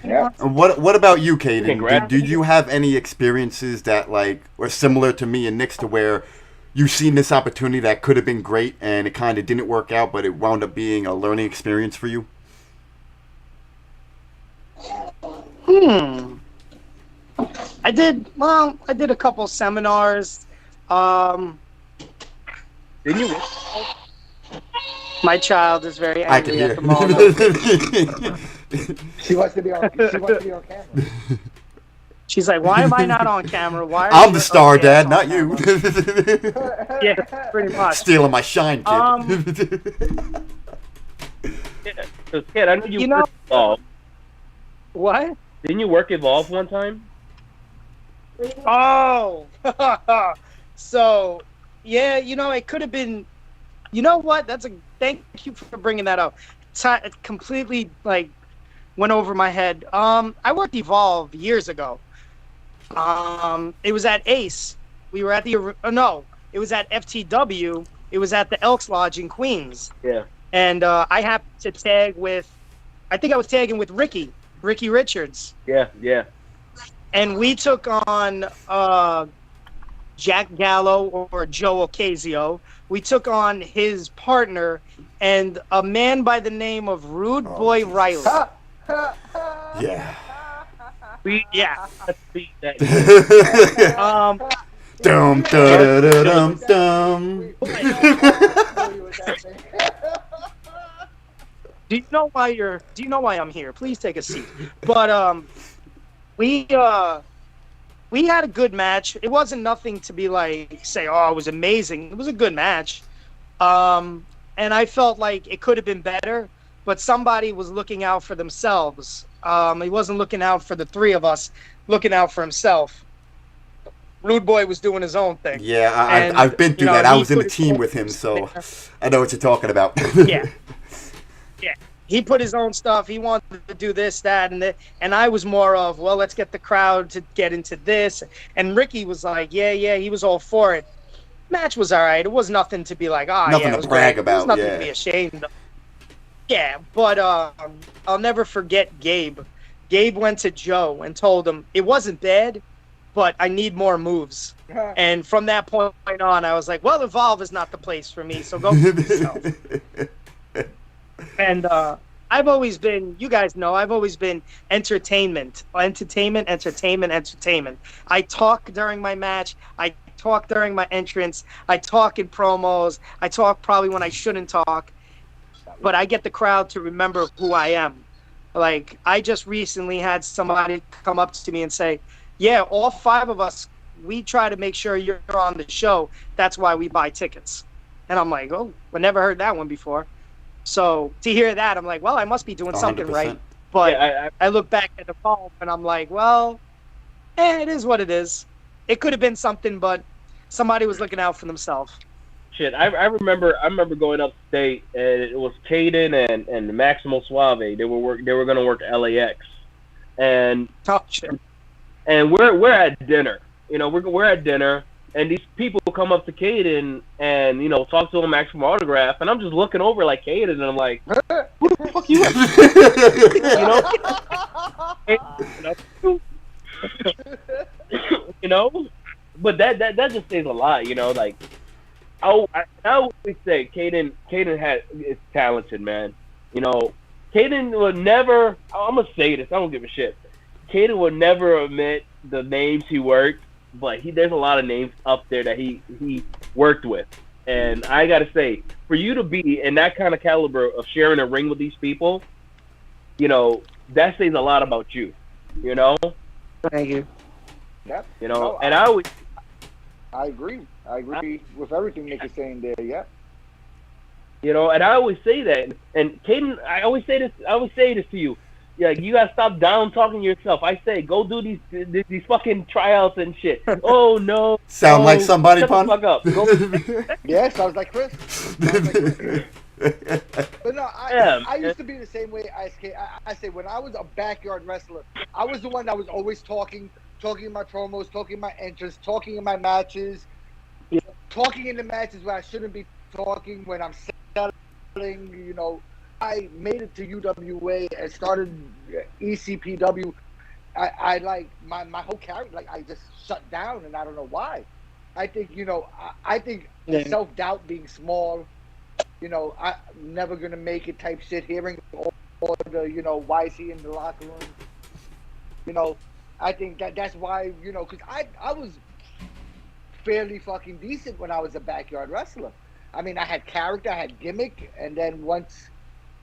A: Yeah.
D: What about you, Cayden?
C: Congrats.
D: Did you have any experiences that like were similar to me and Nick's, to where you've seen this opportunity that could have been great and it kind of didn't work out, but it wound up being a learning experience for you?
B: I did a couple seminars.
C: Didn't you?
B: My child is very
D: I can
B: angry
D: hear.
B: at the moment.
A: She wants to be on camera.
B: She's like, why am I not on camera? Why are
D: I'm
B: you-
D: the star,
B: okay,
D: Dad,
B: I'm
D: not
B: on
D: you.
B: camera. Yeah, pretty much.
D: Stealing my shine, kid.
C: So, kid, I know you,
B: You know-
C: worked Evolve.
B: What?
C: Didn't you work Evolve one time?
B: Oh, so yeah, you know, it could have been. You know what? Thank you for bringing that up. It completely like went over my head. I worked Evolve years ago. It was at Ace. We were at it was at FTW. It was at the Elks Lodge in Queens.
C: Yeah.
B: And I happened to tag with, I think I was tagging with Ricky Richards.
C: Yeah.
B: And we took on Jack Gallo or Joe Ocasio. We took on his partner and a man by the name of Rude Boy Riley.
D: Yeah.
B: Yeah.
D: Dum da da dum dum.
B: Do you know why I'm here? Please take a seat. But we had a good match. It wasn't nothing to be like say, oh, it was amazing. It was a good match. And I felt like it could have been better, but somebody was looking out for themselves. He wasn't looking out for the three of us, looking out for himself. Rude Boy was doing his own thing.
D: Yeah,
B: And,
D: I've been through
B: you know,
D: that. I
B: he
D: was in the
B: put
D: team
B: his
D: with him,
B: own
D: so
B: there.
D: I know what you're talking about.
B: Yeah. He put his own stuff. He wanted to do this, that, and that. And I was more of, well, let's get the crowd to get into this. And Ricky was like, yeah, he was all for it. Match was all right. It was nothing to be like,
D: Nothing
B: yeah,
D: to
B: it was
D: brag
B: great.
D: about,
B: It was nothing
D: yeah.
B: to be ashamed of. Yeah, but I'll never forget Gabe. Gabe went to Joe and told him it wasn't bad, but I need more moves. And from that point on, I was like, well, Evolve is not the place for me, so go for yourself. And I've always been, you guys know, I've always been entertainment. I talk during my match. I talk during my entrance. I talk in promos. I talk probably when I shouldn't talk. But I get the crowd to remember who I am. Like, I just recently had somebody come up to me and say, yeah, all five of us, we try to make sure you're on the show. That's why we buy tickets. And I'm like, oh, I never heard that one before. So to hear that, I'm like, well, I must be doing something
D: 100%.
B: right. But
C: Yeah,
B: I look back at the phone and I'm like, well, it is what it is. It could have been something, but somebody was looking out for themselves.
C: Shit, I remember going upstate, and it was Cayden and Maximo Suave. They were gonna work LAX, and
B: Oh, shit.
C: we're at dinner. You know, we're at dinner, and these people come up to Cayden and, you know, talk to him, ask for autograph, and I'm just looking over like Cayden, and I'm like, who the fuck you? You know, but that just says a lot. You know, like, it always say Cayden is talented, man. You know, Cayden will never. I'm gonna say this. I don't give a shit. Cayden will never admit the names he worked, but there's a lot of names up there that he worked with. And I gotta say, for you to be in that kind of caliber of sharing a ring with these people, you know, that says a lot about you. You know.
B: Thank you.
A: Yep.
C: You know,
A: No,
C: and I
A: agree. I agree with everything Nick is saying there. Yeah.
C: You know, and I always say that. And Cayden, I always say this to you. Yeah, you gotta stop down talking yourself. I say, go do these fucking tryouts and shit. Oh no.
D: Sound like somebody,
C: shut
D: Punn?
C: the fuck up. Go,
A: Yeah, sounds like Chris. But no, I used to be the same way. I say when I was a backyard wrestler, I was the one that was always talking in my promos, talking in my entrance, talking in my matches, talking in the matches where I shouldn't be talking when I'm selling. You know, I made it to UWA and started ECPW. I like my whole character, like I just shut down, and I don't know why. I think, you know, I think self-doubt, being small, you know, I'm never gonna make it type shit, hearing all the, you know, why is he in the locker room? You know, I think that's why, you know, because I was fairly fucking decent when I was a backyard wrestler. I mean, I had character, I had gimmick, and then once,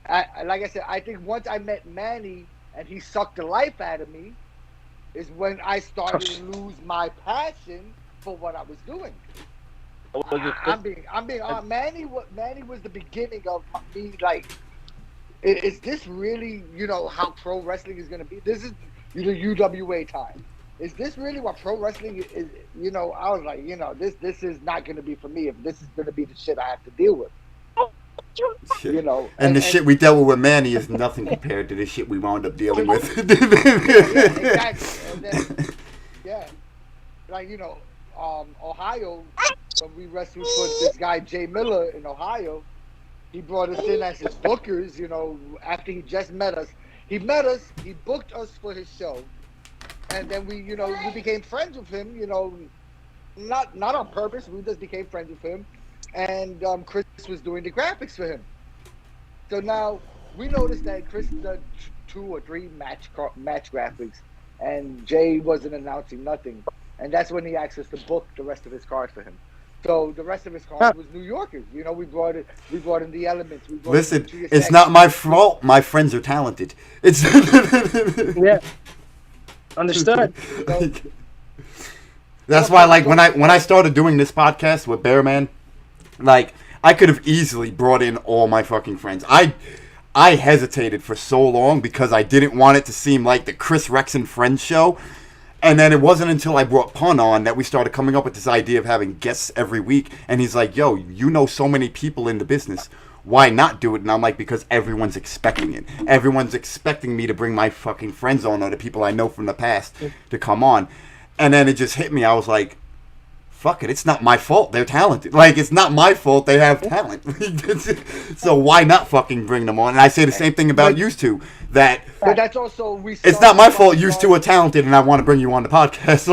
A: like I said, I think once I met Manny and he sucked the life out of me, is when I started to lose my passion for what I was doing. I'm being honest. Manny was the beginning of me, like, is this really, you know, how pro wrestling is going to be? This is the UWA time. Is this really what pro wrestling is? You know, I was like, you know, this is not going to be for me if this is going to be the shit I have to deal with.
D: Shit.
A: You know,
D: and the shit we dealt with Manny is nothing compared to the shit we wound up dealing with.
A: Yeah, exactly. And then, yeah, like, you know, Ohio, when we wrestled for this guy Jay Miller in Ohio, he brought us in as his bookers. You know, after he just met us, he booked us for his show, and then we became friends with him. You know, not on purpose. We just became friends with him, and Chris was doing the graphics for him. So now we noticed that Chris did 2 or 3 match graphics, and Jay wasn't announcing nothing. And that's when he asked us to book the rest of his cards for him. So the rest of his cards was New Yorkers. You know, we brought in the Elements.
D: Listen, it's not my fault. My friends are talented. It's
B: Yeah. Understood.
D: That's why, like, when I started doing this podcast with Bearman, like, I could have easily brought in all my fucking friends. I hesitated for so long because I didn't want it to seem like the Chris Rex and Friends show. And then it wasn't until I brought Punn on that we started coming up with this idea of having guests every week. And he's like, yo, you know so many people in the business. Why not do it? And I'm like, because everyone's expecting it. Everyone's expecting me to bring my fucking friends on, or the people I know from the past, to come on. And then it just hit me. I was like, fuck it. It's not my fault. They're talented. Like, it's not my fault they have talent. So why not fucking bring them on? And I say the same thing about used to. But
A: that's also
D: it's not my fault used to are talented and I want to bring you on the podcast.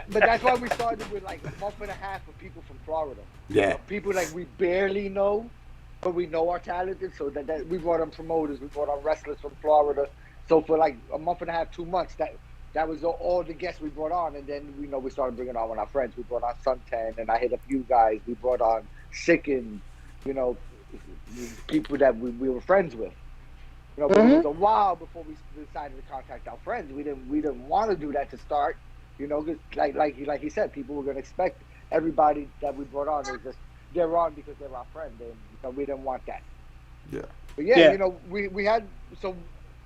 A: But that's why we started with like a month and a half of people from Florida.
D: Yeah.
A: People like we barely know, but we know are talented. So that we brought on promoters, we brought on wrestlers from Florida. So for like a month and a half, 2 months, that was all the guests we brought on. And then, you know, we started bringing on our friends. We brought on Suntan, and I hit up you guys. We brought on Sicken, you know, people that we were friends with. You know, but it was a while before we decided to contact our friends. We didn't want to do that to start, you know, cause like he said, people were going to expect everybody that we brought on is just they're on because they're our friend, and you know, we didn't want that.
D: Yeah.
A: But yeah, you know, we had so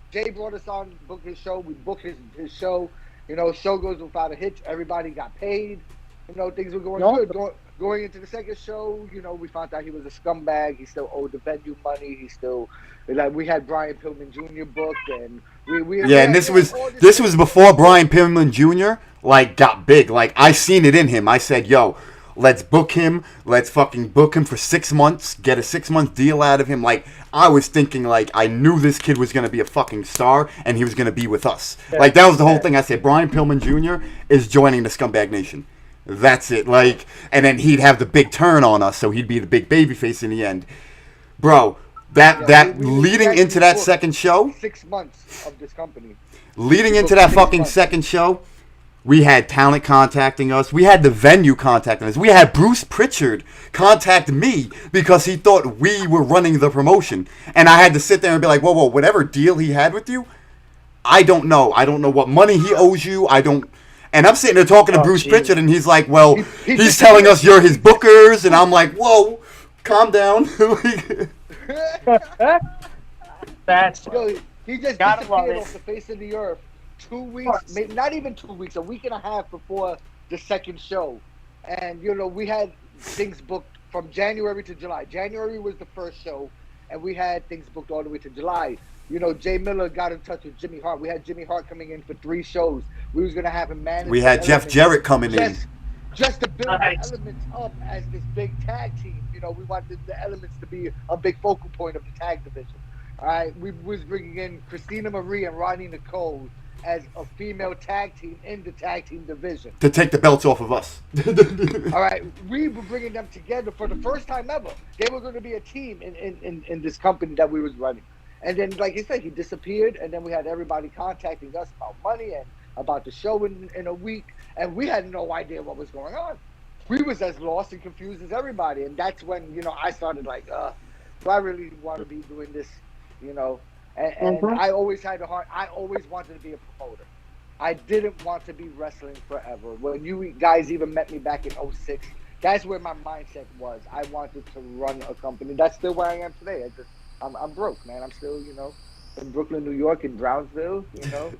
A: Jay brought us on, booked his show. We booked his show. You know, show goes without a hitch. Everybody got paid. You know, things were going good. Going into the second show, you know, we found out he was a scumbag. He still owed the venue money. He still, like, we had Brian Pillman Jr. booked, and
D: and this was before Brian Pillman Jr. like got big. Like, I seen it in him. I said, yo, let's book him. Let's fucking book him for 6 months. Get a 6-month deal out of him. Like, I was thinking, like, I knew this kid was going to be a fucking star, and he was going to be with us. Like, that was the whole thing. I said, Brian Pillman Jr. is joining the Scumbag Nation. That's it. Like, and then he'd have the big turn on us, so he'd be the big babyface in the end. Bro, leading into that second show,
A: 6 months of this company.
D: Leading into that fucking second show, we had talent contacting us. We had the venue contacting us. We had Bruce Pritchard contact me because he thought we were running the promotion. And I had to sit there and be like, whoa, whatever deal he had with you, I don't know. I don't know what money he owes you. I don't. And I'm sitting there talking to Bruce Pritchard, and he's like, well, he's telling us you're his bookers. And I'm like, whoa, calm down.
B: That's
A: he just disappeared off the face of the earth 2 weeks, maybe not even 2 weeks, a week and a half before the second show. And, you know, we had things booked from January to July. January was the first show, and we had things booked all the way to July. You know, Jay Miller got in touch with Jimmy Hart. We had Jimmy Hart coming in for 3 shows. We was going to have him manage.
D: We had Jeff Jarrett coming in.
A: Just to build the elements up as this big tag team. You know, we wanted the elements to be a big focal point of the tag division. All right, we was bringing in Christina Marie and Ronnie Nicole as a female tag team in the tag team division.
D: To take the belts off of us.
A: All right, we were bringing them together for the first time ever. They were going to be a team in this company that we was running. And then, like you said, he disappeared, and then we had everybody contacting us about money and about the show in a week, and we had no idea what was going on. We was as lost and confused as everybody, and that's when, you know, I started like, do I really want to be doing this, you know? And I always had a heart. I always wanted to be a promoter. I didn't want to be wrestling forever. When you guys even met me back in 06, that's where my mindset was. I wanted to run a company. That's still where I am today. I'm broke, man. I'm still, you know, in Brooklyn, New York, in Brownsville, you know.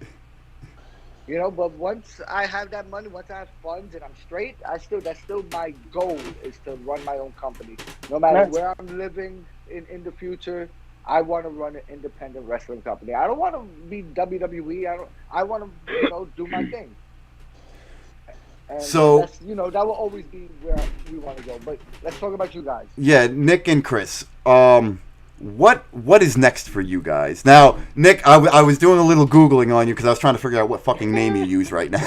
A: But once I have that money, once I have funds and I'm straight, that's still my goal, is to run my own company. No matter where I'm living in the future, I want to run an independent wrestling company. I don't want to be WWE. I want to, you know, do my thing. And
D: so
A: that's, you know, that will always be where we want to go. But let's talk about you guys.
D: Yeah, Nick and Chris. What is next for you guys? Now, Nick, I was doing a little Googling on you because I was trying to figure out what fucking name you use right now.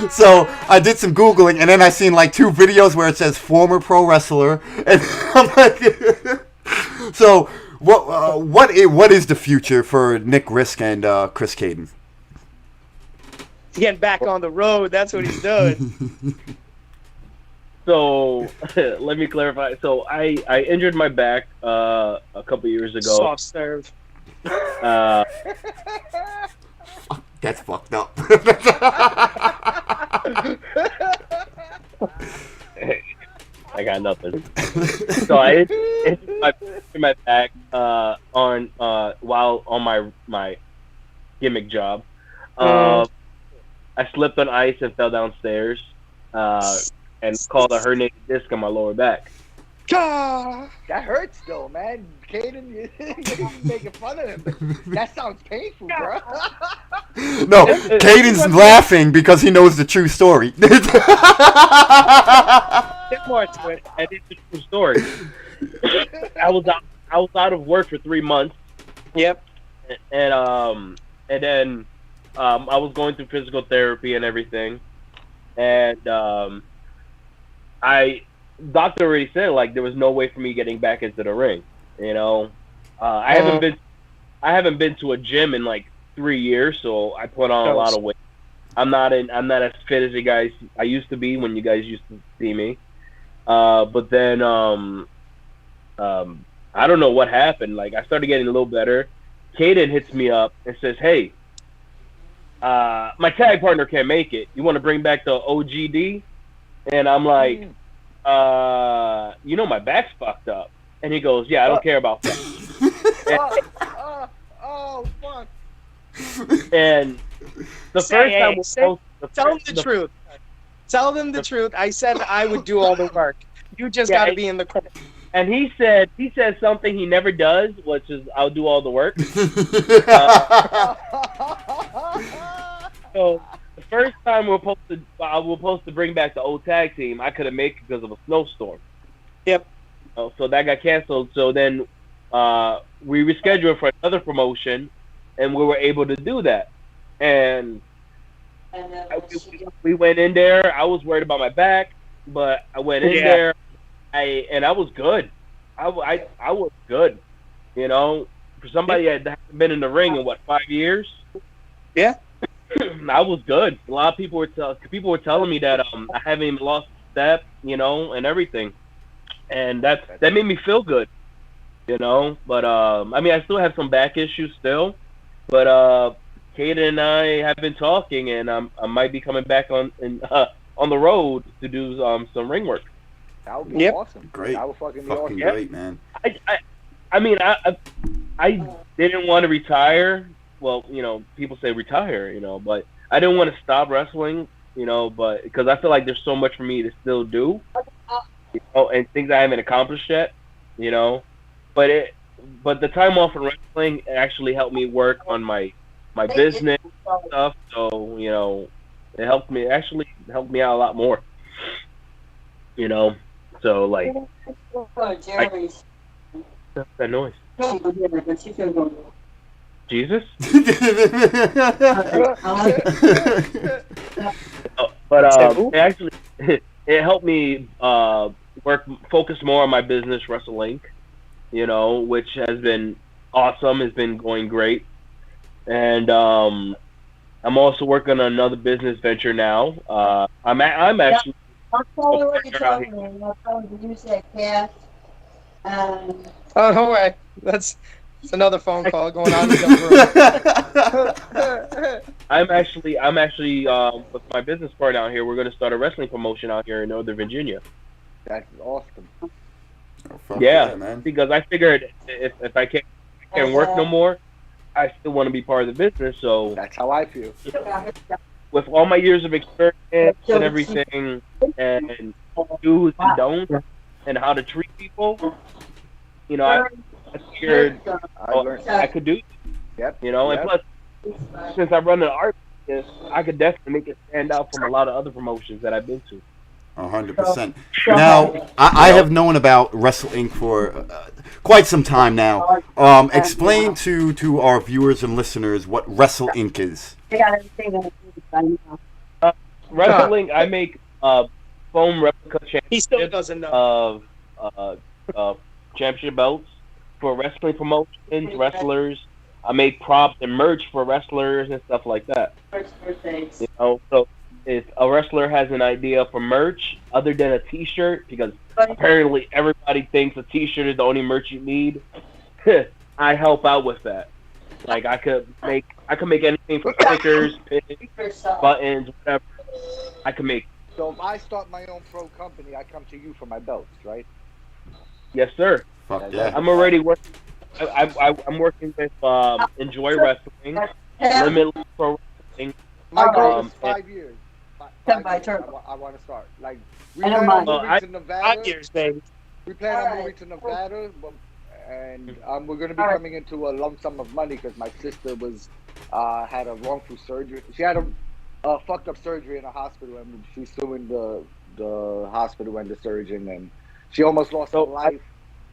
D: So I did some Googling, and then I seen like 2 videos where it says former pro wrestler, and I'm like, so what is the future for Nick Rysk and Chris Cayden?
B: Getting back on the road, that's what he's doing.
C: So let me clarify. So I injured my back a couple years ago.
B: Soft serve.
D: That's fucked up.
C: I got nothing. So I injured my back while on my gimmick job. I slipped on ice and fell downstairs. And called a herniated disc on my lower back.
A: That hurts though, man. Cayden, you're making fun of him, but that sounds painful, bro.
D: No, Cayden's laughing because he knows the true story.
C: There's more to it, and it's a true story. I was out of work for 3 months.
B: Yep.
C: And then I was going through physical therapy and everything, and doctor already said like there was no way for me getting back into the ring. You know, I haven't been to a gym in like 3 years, so I put on a lot of weight. I'm not as fit as you guys I used to be when you guys used to see me. But then I don't know what happened. Like I started getting a little better. Cayden hits me up and says, "Hey, my tag partner can't make it. You want to bring back the OGD?" And I'm like, you know, my back's fucked up. And he goes, "Yeah, I don't care about that."
A: Oh, fuck.
C: And the first time we
B: tell them the truth. Tell them the truth. I said I would do all the work. You just got to be in the corner.
C: And he said something he never does, which is I'll do all the work. So the first time we were supposed to bring back the old tag team, I couldn't make it because of a snowstorm.
B: Yep.
C: So that got canceled. So then we rescheduled for another promotion, and we were able to do that. And We went in there. I was worried about my back, but I went in there. I was good. I was good. You know, for somebody that hadn't been in the ring in 5 years.
B: Yeah.
C: I was good. A lot of people were telling me that I haven't even lost a step, you know, and everything, and that made me feel good, you know. But I mean, I still have some back issues still, but Cayden and I have been talking, and I might be coming back on the road to do some ring work.
A: That would be awesome.
D: Great.
A: That would fucking be awesome.
D: Great, man.
C: I mean, I didn't want to retire. Well, you know, people say retire, you know, but I didn't want to stop wrestling, you know, but because I feel like there's so much for me to still do, you know, and things I haven't accomplished yet, you know. But the time off from wrestling actually helped me work on my business stuff. So, you know, it helped me out a lot more, you know. So like, that noise. Jesus. But it helped me focus more on my business, WrestleLink, you know, which has been awesome. Has been going great, and I'm also working on another business venture now. I'm actually.
E: I'll tell you what you're talking about. I'll tell you to use that cast.
B: Oh, no way. That's another phone call going on in the room.
C: I'm actually with my business partner out here. We're going to start a wrestling promotion out here in Northern Virginia.
A: That's awesome.
C: Yeah, man. Because I figured if I can't work no more, I still want to be part of the business. So
A: that's how I feel.
C: With all my years of experience and everything, and do's and don'ts, and how to treat people, you know, I figured I could do it.
A: Yep.
C: You know, and plus, since I run an art business, I could definitely make it stand out from a lot of other promotions that I've been to.
D: 100%. Now, I have known about Wrestle Inc. for quite some time now. Explain to our viewers and listeners what Wrestle Inc. is.
C: Wrestle Inc. I make foam replica
B: He still doesn't know.
C: of championship belts for wrestling promotions, wrestlers. I make props and merch for wrestlers and stuff like that. You know, so if a wrestler has an idea for merch other than a T-shirt, because apparently everybody thinks a T-shirt is the only merch you need, I help out with that. Like I could make anything from stickers, pins, buttons, whatever. I can make.
A: So if I start my own pro company, I come to you for my belts, right?
C: Yes, sir.
D: Fuck yeah.
C: I'm already working. I'm working with Enjoy Wrestling, Limitless Pro Wrestling.
A: My goal is 5 years. 5 years. I want to start. Like we plan on moving to Nevada.
B: 5 years, baby.
A: We plan on moving to Nevada, and we're going to be coming into a lump sum of money because my sister had a wrongful surgery. She had a fucked up surgery in a hospital, and she's suing the hospital and the surgeon, and she almost lost her life.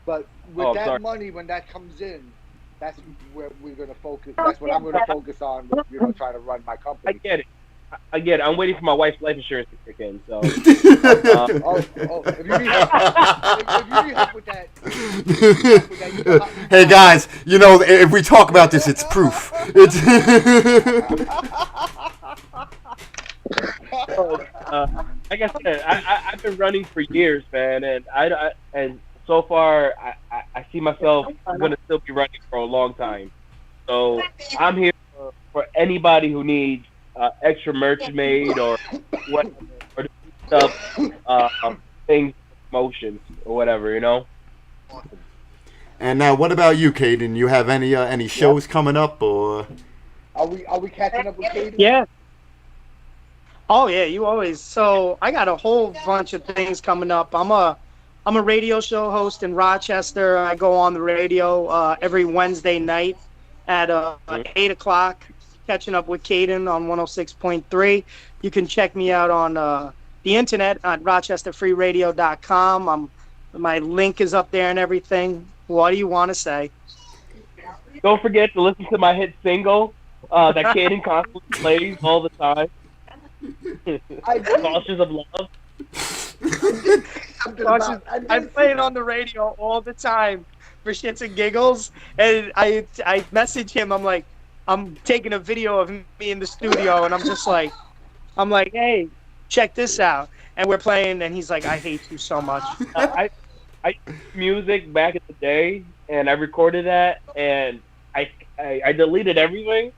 A: But with money, when that comes in, that's where we're going to focus. That's what I'm going to focus on, you know, trying to run my company.
C: I get it. I'm waiting for my wife's life insurance to kick in. So,
A: if you need help with that,
D: hey guys, you know, if we talk about this, it's proof. It's
C: like I said, I've been running for years, man, and so far I see myself going to still be running for a long time. So I'm here for anybody who needs extra merch made or whatever, or stuff, things, promotions or whatever, you know.
D: And now, what about you, Cayden? You have any shows coming up, or
A: are we catching up with Cayden?
B: Yeah. Oh yeah, you always. So I got a whole bunch of things coming up. I'm a radio show host in Rochester. I go on the radio every Wednesday night at 8 o'clock. Catching up with Cayden on 106.3. You can check me out on the internet at rochesterfreeradio.com. My link is up there and everything. What do you want to say?
C: Don't forget to listen to my hit single that Cayden constantly plays all the time.
A: I did.
C: Cautious of love.
A: Something about,
B: I play it on the radio all the time for shits and giggles, and I message him. I'm like, I'm taking a video of me in the studio, and I'm like, hey, check this out, and we're playing, and he's like, I hate you so much.
C: I music back in the day, and I recorded that, and I deleted everything,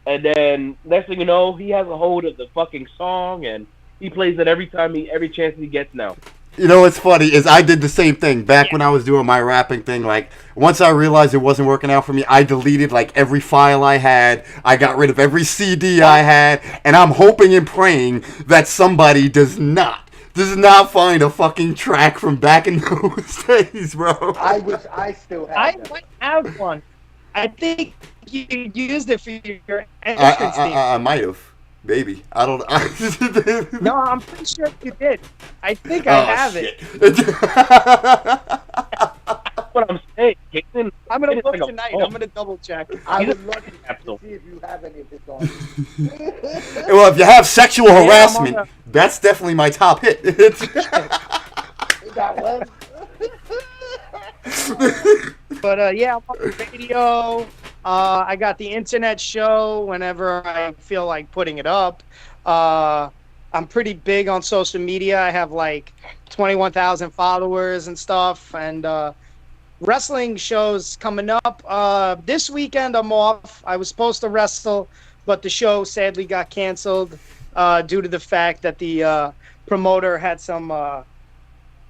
C: and then next thing you know, he has a hold of the fucking song, and he plays it every chance he gets now.
D: You know what's funny is I did the same thing back when I was doing my rapping thing. Like, once I realized it wasn't working out for me, I deleted like every file I had. I got rid of every CD I had, and I'm hoping and praying that somebody does not find a fucking track from back in those days, bro.
A: I wish I still had
B: I
A: them.
B: might have one. I think you used it for your entrance theme.
D: I might have. Maybe. I don't know.
B: No, I'm pretty sure you did. I think I have it.
C: That's what I'm saying. Cayden,
B: I'm gonna
C: it's
B: look
C: like a
B: tonight.
C: phone.
B: I'm gonna double check.
A: I
C: He's a
A: would love to
C: capsule.
A: see if you have any of his songs.
D: Well, if you have sexual
B: I'm on
D: harassment,
B: a-
D: that's definitely my top hit.
A: That one.
B: But yeah, I'm on the radio. I got the internet show whenever I feel like putting it up. I'm pretty big on social media. I have like 21,000 followers and stuff. And wrestling shows coming up. This weekend I'm off. I was supposed to wrestle, but the show sadly got canceled due to the fact that the promoter had some...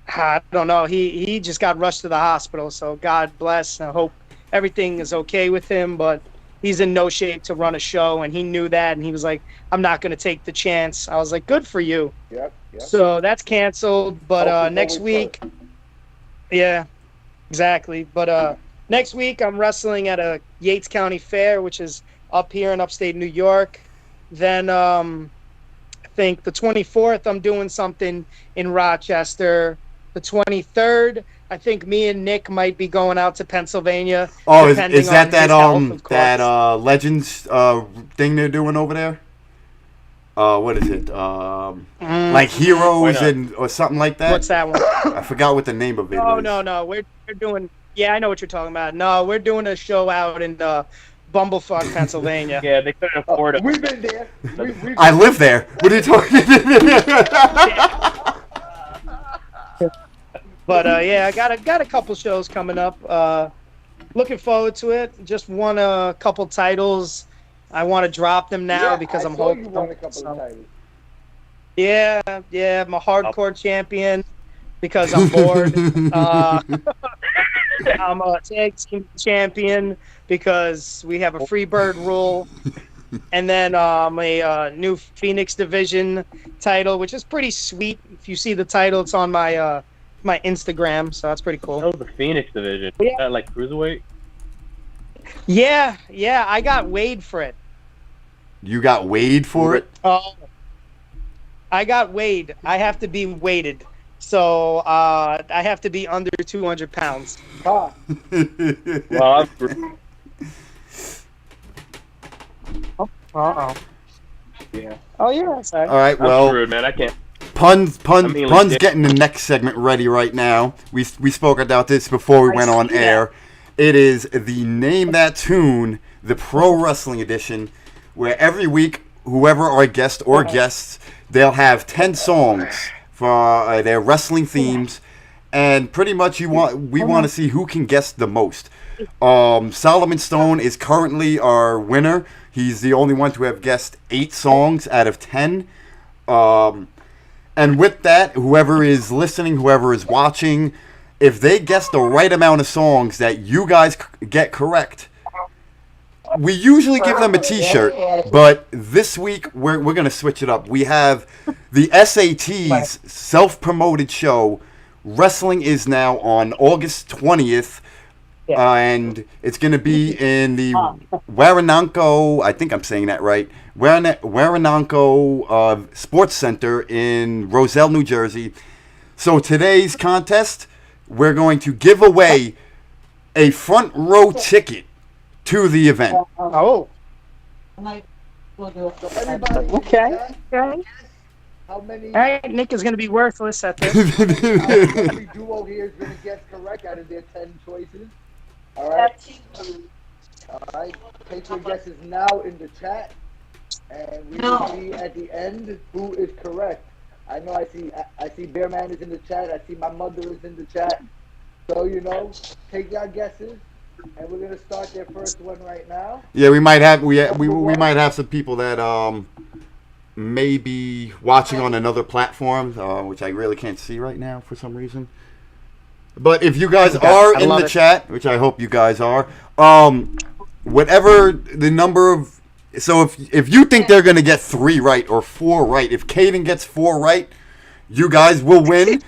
B: I don't know. He just got rushed to the hospital. So God bless. I hope everything is okay with him. But he's in no shape to run a show, and he knew that. And he was like, "I'm not going to take the chance." I was like, "Good for you."
A: Yep.
B: So that's canceled. But
A: Hopefully
B: next
A: always
B: week, yeah, exactly. But next week I'm wrestling at a Yates County Fair, which is up here in upstate New York. Then I think the 24th I'm doing something in Rochester. The 23rd, I think me and Nick might be going out to Pennsylvania.
D: Oh,
B: depending
D: is that
B: on
D: that
B: his health, of course.
D: that Legends thing they're doing over there? What is it? Like Heroes or something like that?
B: What's that one?
D: I forgot what the name of it
B: Oh
D: was.
B: no, we're doing. Yeah, I know what you're talking about. No, we're doing a show out in Bumblefuck, Pennsylvania.
C: Yeah, they couldn't afford it.
A: We've been there. We've
D: I live there. What are you talking?
B: But yeah, I got a couple shows coming up. Looking forward to it. Just won a couple titles. I want to drop them now because I'm hoping.
A: you won a couple of titles.
B: Yeah, I'm a hardcore champion because I'm bored. I'm a tag team champion because we have a free bird rule. And then I'm a new Phoenix division title, which is pretty sweet. If you see the title, it's on my my Instagram, so that's pretty cool.
C: That was the Phoenix division.
B: Yeah.
C: Is that like cruiserweight?
B: Yeah, I got weighed for it.
D: You got weighed for it?
B: Oh, I got weighed. I have to be weighted. So I have to be under 200 pounds.
A: Huh.
C: Well, I'm screwed.
B: Uh-oh.
C: Yeah.
B: Oh, yeah. Sorry.
D: All right,
C: I'm
D: well,
C: screwed, man. I can't.
D: Punn's
C: legit.
D: getting the next segment ready right now. We spoke about this before we went on air. It is the Name That Tune, the Pro Wrestling Edition, where every week, whoever our guest or guests, they'll have 10 songs for their wrestling themes, and pretty much we want to see who can guess the most. Solomon Stone is currently our winner. He's the only one to have guessed 8 songs out of 10. And with that, whoever is listening, whoever is watching, if they guess the right amount of songs that you guys get correct, we usually give them a t-shirt, but this week we're going to switch it up. We have the SAT's self-promoted show. Wrestling is now on August 20th, and it's going to be in the Warananko, I think I'm saying that right, Warananko Sports Center in Roselle, New Jersey. So today's contest, we're going to give away a front row ticket to the event.
B: Oh.
A: So everybody,
B: Okay. Okay.
A: how many?
B: All right, Nick is going to be worthless at this.
A: Every duo here is going to guess correct out of their 10 choices. All right. All right. Take your guesses now in the chat, and we will see at the end who is correct. I know I see Bearman is in the chat. I see my mother is in the chat. So take your guesses, and we're gonna start their first one right now.
D: Yeah, we might have we might have some people that may be watching on another platform, which I really can't see right now for some reason. But if you guys are in the chat, which I hope you guys are, whatever the number of, so if you think they're gonna get 3 right or 4 right, if Cayden gets 4 right, you guys will win.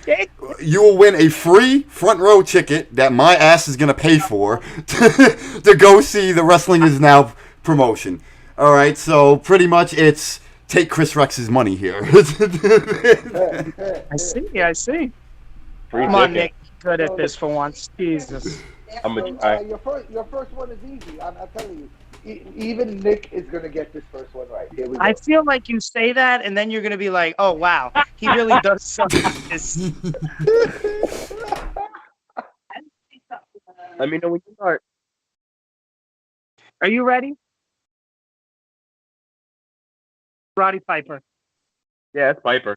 D: You will win a free front row ticket that my ass is gonna pay for to go see the Wrestling Is Now promotion. All right, so pretty much it's take Chris Rex's money here.
B: I see.
C: Free
B: Come on,
C: ticket.
B: Nick. Good at this for once. Jesus.
C: I'm gonna try.
A: Your first one is easy. I'm telling you. Even Nick is gonna get this first one right. Here we go.
B: I feel like you say that, and then you're going to be like, oh, wow. He really does suck at this.
C: Let me know when you start.
B: Are you ready? Roddy Piper.
C: Yeah, it's Piper.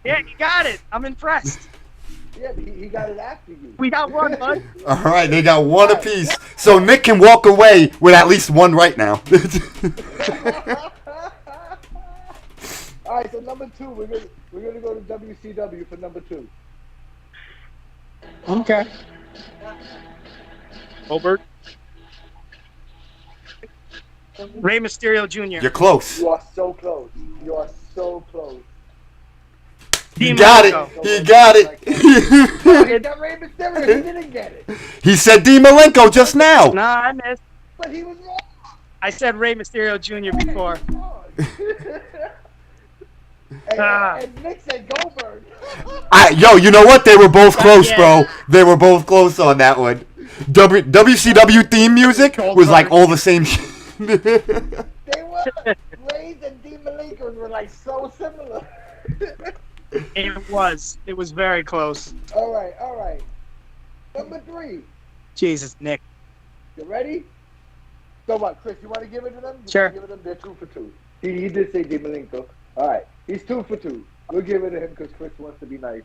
B: Yeah, you got it. I'm impressed.
A: Yeah, he got it after you.
B: We got one, bud.
D: All right, they got 1 apiece, so Nick can walk away with at least 1 right now.
A: All right, so number 2, we're gonna go to WCW for number 2.
B: Okay.
C: Colbert.
B: Rey Mysterio Jr.
D: You're close.
A: You are so close. You are so close.
D: He got it. He got it.
A: He got Rey Mysterio. He didn't get it.
D: He said Dean Malenko just now.
B: Nah, I missed.
A: But he was wrong.
B: I said Rey Mysterio Jr. before.
A: And Nick said Goldberg.
D: Yo, you know what? They were both close, bro. They were both close on that one. WCW theme music was like all the same shit.
A: They were. Rey's and Dean Malenko were like so similar.
B: It was very close.
A: All right. Number 3.
B: Jesus, Nick.
A: You ready? So what, Chris? You want to give it to them?
B: Sure.
A: Give it to them. They're 2 for 2. He did say Dean Malenko. All right, he's 2 for 2. We'll give it to him because Chris wants to be nice.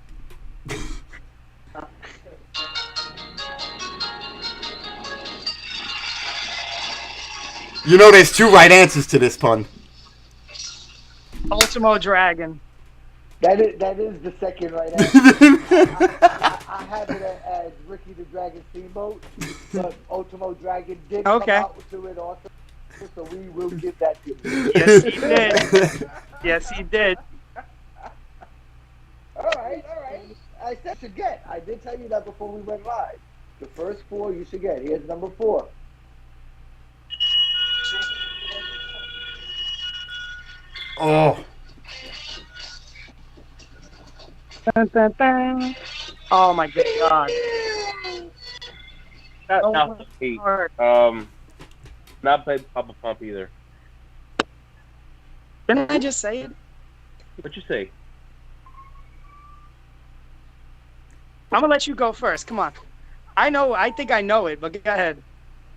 D: You know, there's 2 right answers to this, Punn.
B: Ultimo Dragon.
A: That is the second right answer. I have it as Ricky the Dragon Steamboat, but Ultimo Dragon did come out to it also, so we will give that to you.
B: Yes, he did. Yes, he did.
A: All right. I said you should get. I did tell you that before we went live. The first 4 you should get. Here's number 4.
D: Oh.
B: Dun, dun, dun. Oh my God.
C: Not by Papa Pump either.
B: Didn't I just say it?
C: What you say?
B: I'm gonna let you go first. Come on. I think I know it, but go ahead.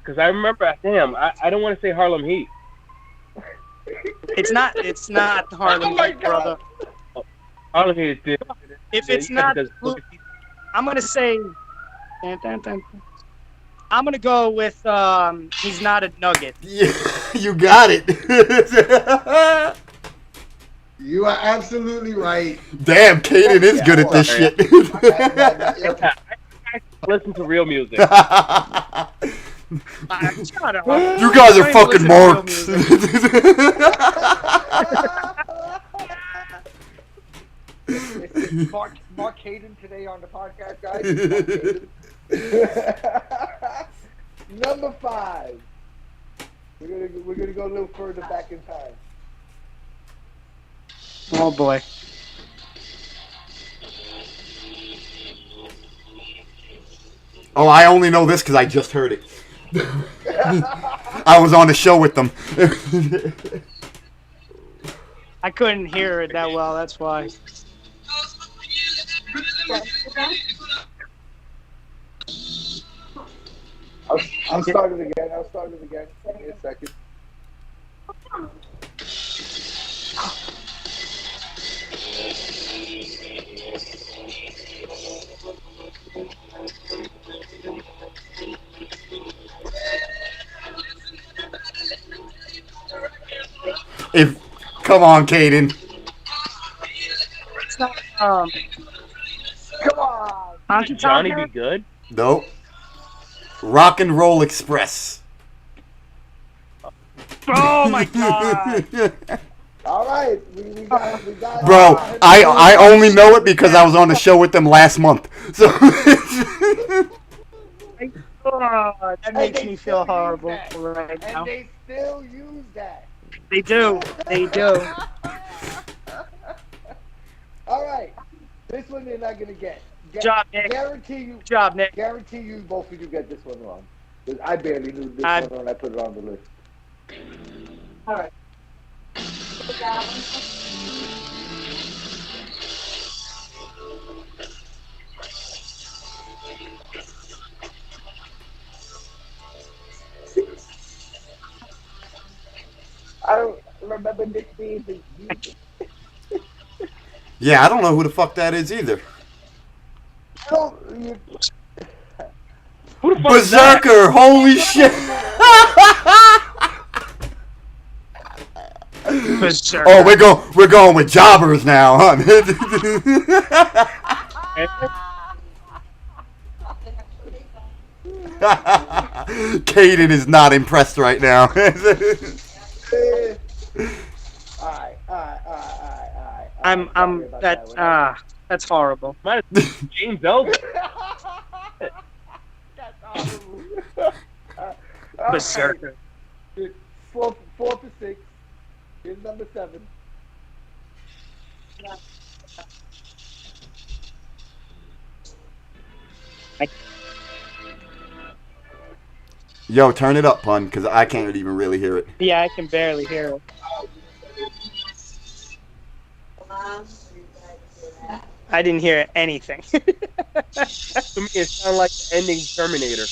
C: Because I remember, damn, I don't want to say Harlem Heat.
B: It's not Harlem Heat, brother.
C: Harlem Heat is different.
B: If it's not, I'm gonna say. I'm gonna go with he's not a nugget.
D: Yeah, you got it.
A: You are absolutely right.
D: Damn, Cayden is good at this shit.
C: Listen to real music.
B: Shut up.
D: You guys are fucking marks.
A: Mark Cayden today on the podcast, guys. Number 5. We're gonna go a little further back in time.
B: Oh boy.
D: Oh, I only know this because I just heard it. I was on the show with them.
B: I couldn't hear it that well. That's why.
A: I'm starting again. I'll start it again. Give me a second.
D: Come on, Cayden.
B: It's not.
A: Come on.
B: Honky
C: Johnny
B: Tonk
C: be good?
D: Nope. Rock and Roll Express.
B: Oh my god!
A: All right, we got.
D: Bro, I only know it because I was on the show with them last month. So.
B: Oh, that makes
A: they
B: me feel
A: still use
B: horrible
A: that.
B: right now.
A: And they still use that.
B: They do. They do.
A: All right, this one they're not gonna get.
B: Good job, Nick.
A: Guarantee you.
B: Good job, Nick.
A: Guarantee you, both of you get this one wrong. 'Cause I barely knew this
B: I-
A: one when I put it on the list.
E: All right.
A: I don't remember this being the.
D: Yeah, I don't know who the fuck that is either.
A: You,
C: Who the fuck is that?
D: Berserker! Holy shit!
B: Berserker.
D: Oh, we're going with jobbers now, huh? Cayden is not impressed right now.
A: Alright.
B: I'm. That's horrible.
C: Might as well James Elder.
A: That's horrible.
B: Berserker.
A: Four for 6. Here's number 7.
D: Yo, turn it up, Punn, because I can't even really hear it.
B: Yeah, I can barely hear it. I didn't hear anything.
C: To me, it sounded like the ending Terminator.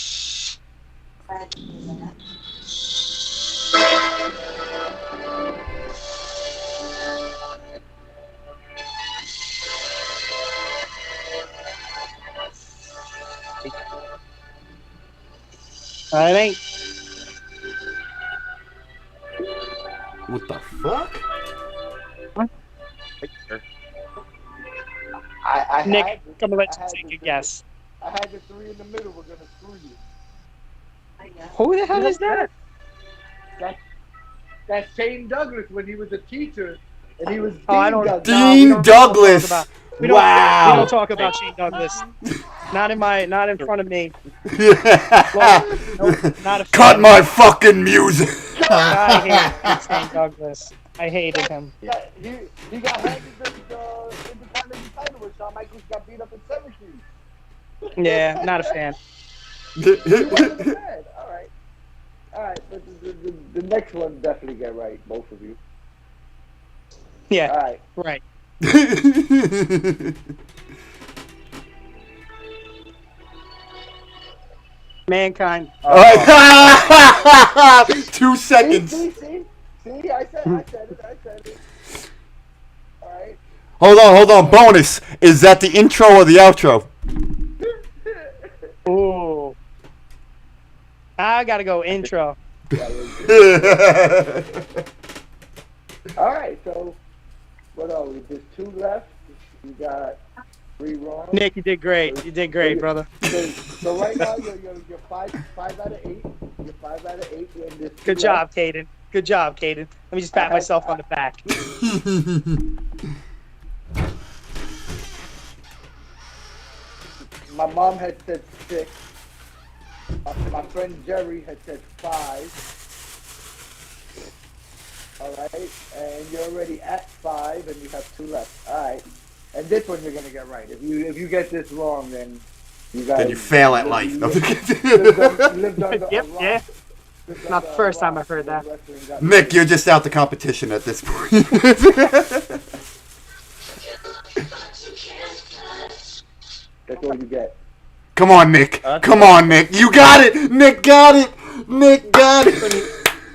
B: I ain't.
D: What the fuck?
A: I
B: Nick,
A: had
B: I'm gonna let
A: I had
B: you take
A: the-
B: a guess.
A: I had the 3 in the middle. We're gonna screw you.
B: Who the hell is that?
A: That's Shane Douglas when he was a teacher, and he was Dean
B: Oh, I don't-
A: Douglas.
B: No, we
D: Dean
B: don't
D: Douglas!
B: talk about- We don't
D: Wow!
B: talk about Shane Douglas. Not in front of me. Nope, not a fan.
D: Cut my fucking music!
B: I hate Shane Douglas. I hated him.
A: Yeah, he got handed the Intercontinental title when Shawn Michaels got beat up in 17.
B: Yeah, not a fan.
A: He wasn't bad. All right, but the next one definitely get right, both of you.
B: Yeah,
A: All right.
B: right. Mankind.
D: Alright. 2 seconds.
A: See, I said it. All right.
D: Hold on. Bonus. Is that the intro or the outro?
B: Ooh. I gotta go intro.
A: All right, so what are we? There's 2 left. You got 3 wrong.
B: Nick, you did great. You did great, brother.
A: So right now you're 5 out of 8. You're 5 out of 8. And there's 2
B: Good job, Cayden. Good job, Cayden. Let me just pat myself on the back.
A: My mom had said 6. My friend Jerry had said 5. All right, and you're already at 5, and you have 2 left. All right, and this one you're gonna get right. If you get this wrong, then You guys,
D: Then you fail at life. No.
A: lived under a
B: Yep,
A: rock.
B: yeah.
A: Lived
B: Not
A: under
B: the
A: a
B: first time
A: rock
B: I've heard
A: when
B: that.
A: wrestling got
D: Nick,
A: big.
D: you're just out the competition at this point.
A: That's all you get.
D: Come on, Nick. Come on, Nick. You got it. Nick got it. Nick got it.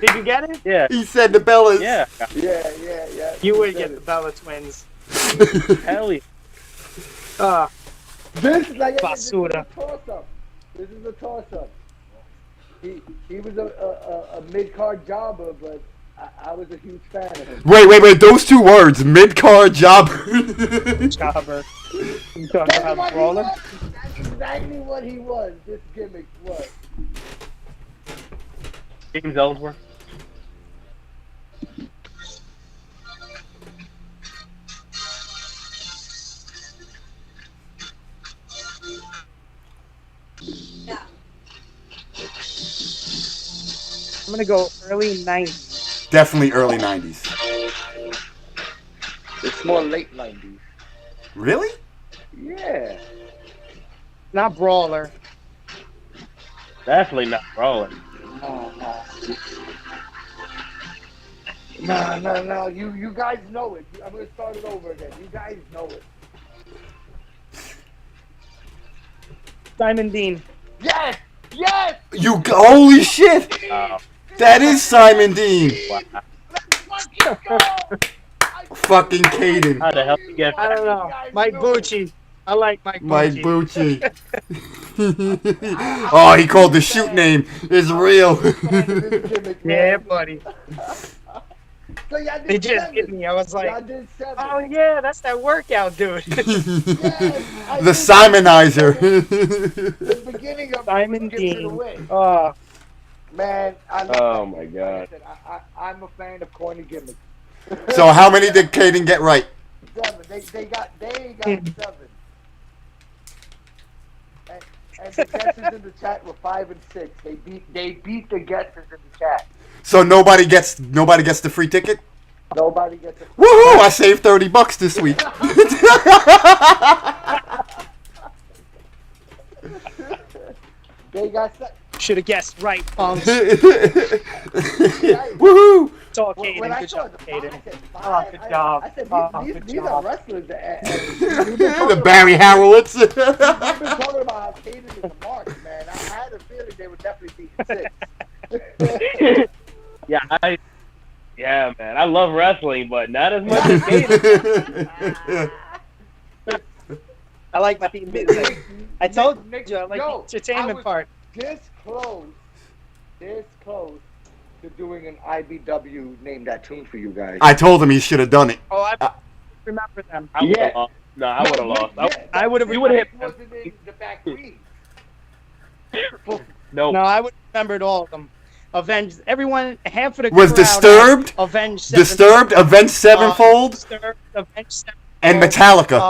B: Did you get it?
C: Yeah.
D: He said the Bellas.
C: Yeah.
A: Yeah.
B: You would
A: said
B: get the
A: it.
B: Bella twins.
C: Hell yeah.
A: This is like
B: Basura.
A: This is a toss-up. He was a mid-card jobber, but I was a huge fan of him.
D: Wait. Those two words, mid-card jobber.
B: Jobber. You talking
A: That's
B: about
A: what he
B: Brawler?
A: was. That's exactly what he was. This gimmick was.
C: James Ellsworth.
B: I'm gonna go early 90s.
D: Definitely early 90s.
A: It's more late 90s.
D: Really?
A: Yeah.
B: Not Brawler.
C: Definitely not rolling.
A: No. You guys know it. I'm gonna start it over again. You guys know it.
B: Simon Dean.
A: Yes.
D: Holy shit!
C: Oh,
D: That is Simon Dean.
C: wow.
A: Let's fucking go.
D: Fucking Cayden.
C: How the hell you get
B: I don't know. Mike Bucci. I like Mike
D: Mike
B: Bucci.
D: Bucci. Oh, he called the shoot name. It's real.
B: Yeah, buddy.
A: So y'all did
B: They just
A: 7.
B: hit me. I was
A: Y'all
B: like,
A: did 7.
B: oh yeah, that's that workout dude.
D: The Simonizer.
A: The beginning of
B: Simon
A: gives it
B: Dean.
A: away.
B: Oh,
A: Man, I love
C: Oh
A: that.
C: my
A: Like
C: God.
A: I said, I'm a fan of corny gimmicks.
D: So how many did Cayden get right?
A: 7. They got 7. And the guesses in the chat were 5 and 6. They beat the guesses in the chat.
D: So nobody gets the free ticket?
A: Nobody gets a
D: Woohoo! I saved $30 this week.
A: They got set.
B: should have guessed right, Punks.
D: Woohoo!
B: It's all
A: When
B: Cayden.
A: I
B: Good
A: saw
B: job,
A: the 5,
B: Cayden.
A: I said 5.
B: Oh, good job.
A: I said,
B: Oh,
A: these
B: good
A: are
B: job.
A: wrestlers.
D: The Barry Harowitz.
A: We've been talking about how Cayden is a mark, man. I had a feeling they would definitely beat 6.
C: Yeah, man. I love wrestling, but not as much as Cayden.
B: I like my team business. I told
A: Nick,
B: you, I like
A: yo,
B: the entertainment
A: I was
B: part.
A: This close to doing an IBW name that tune for you guys.
D: I told him he should have done it.
B: Oh, I remember them.
C: I would have
A: Yeah.
C: lost. No, I would have lost.
B: I would have.
C: You would have
A: It wasn't in the back three.
C: No.
B: No, I would have remembered all of them. Avenged. Everyone. Half of the
D: Was
B: crowd
D: Disturbed?
B: had Avenged.
D: Disturbed, Avenged Sevenfold,
B: Disturbed. Avenged Sevenfold.
D: and Metallica.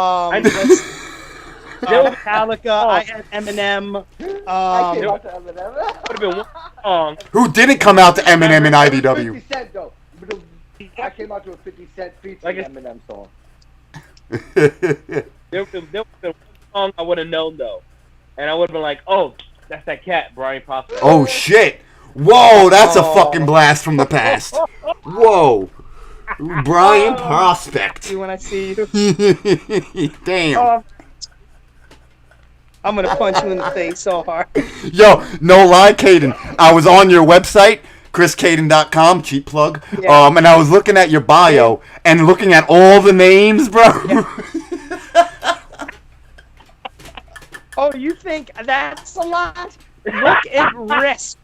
B: Metallica. I had Eminem.
A: I came out to Eminem.
C: Would have been one song.
D: Who didn't come out to Eminem in
A: 50
D: IBW?
A: Cent though. I came out to a 50 Cent featuring
C: Like
A: Eminem song.
C: There would have been one song I would have known though, and I would have been like, "Oh, that's that cat, Brian Prospect."
D: Oh shit! Whoa, that's a
B: Oh.
D: fucking blast from the past. Whoa, Brian Prospect.
B: See when I see you.
D: Damn.
B: Oh, I'm gonna punch you in the face so hard.
D: Yo, no lie, Cayden. I was on your website, chriscayden.com, cheap plug.
B: Yeah.
D: And I was looking at your bio and looking at all the names, bro.
B: Oh, you think that's a lot? Look at Risk.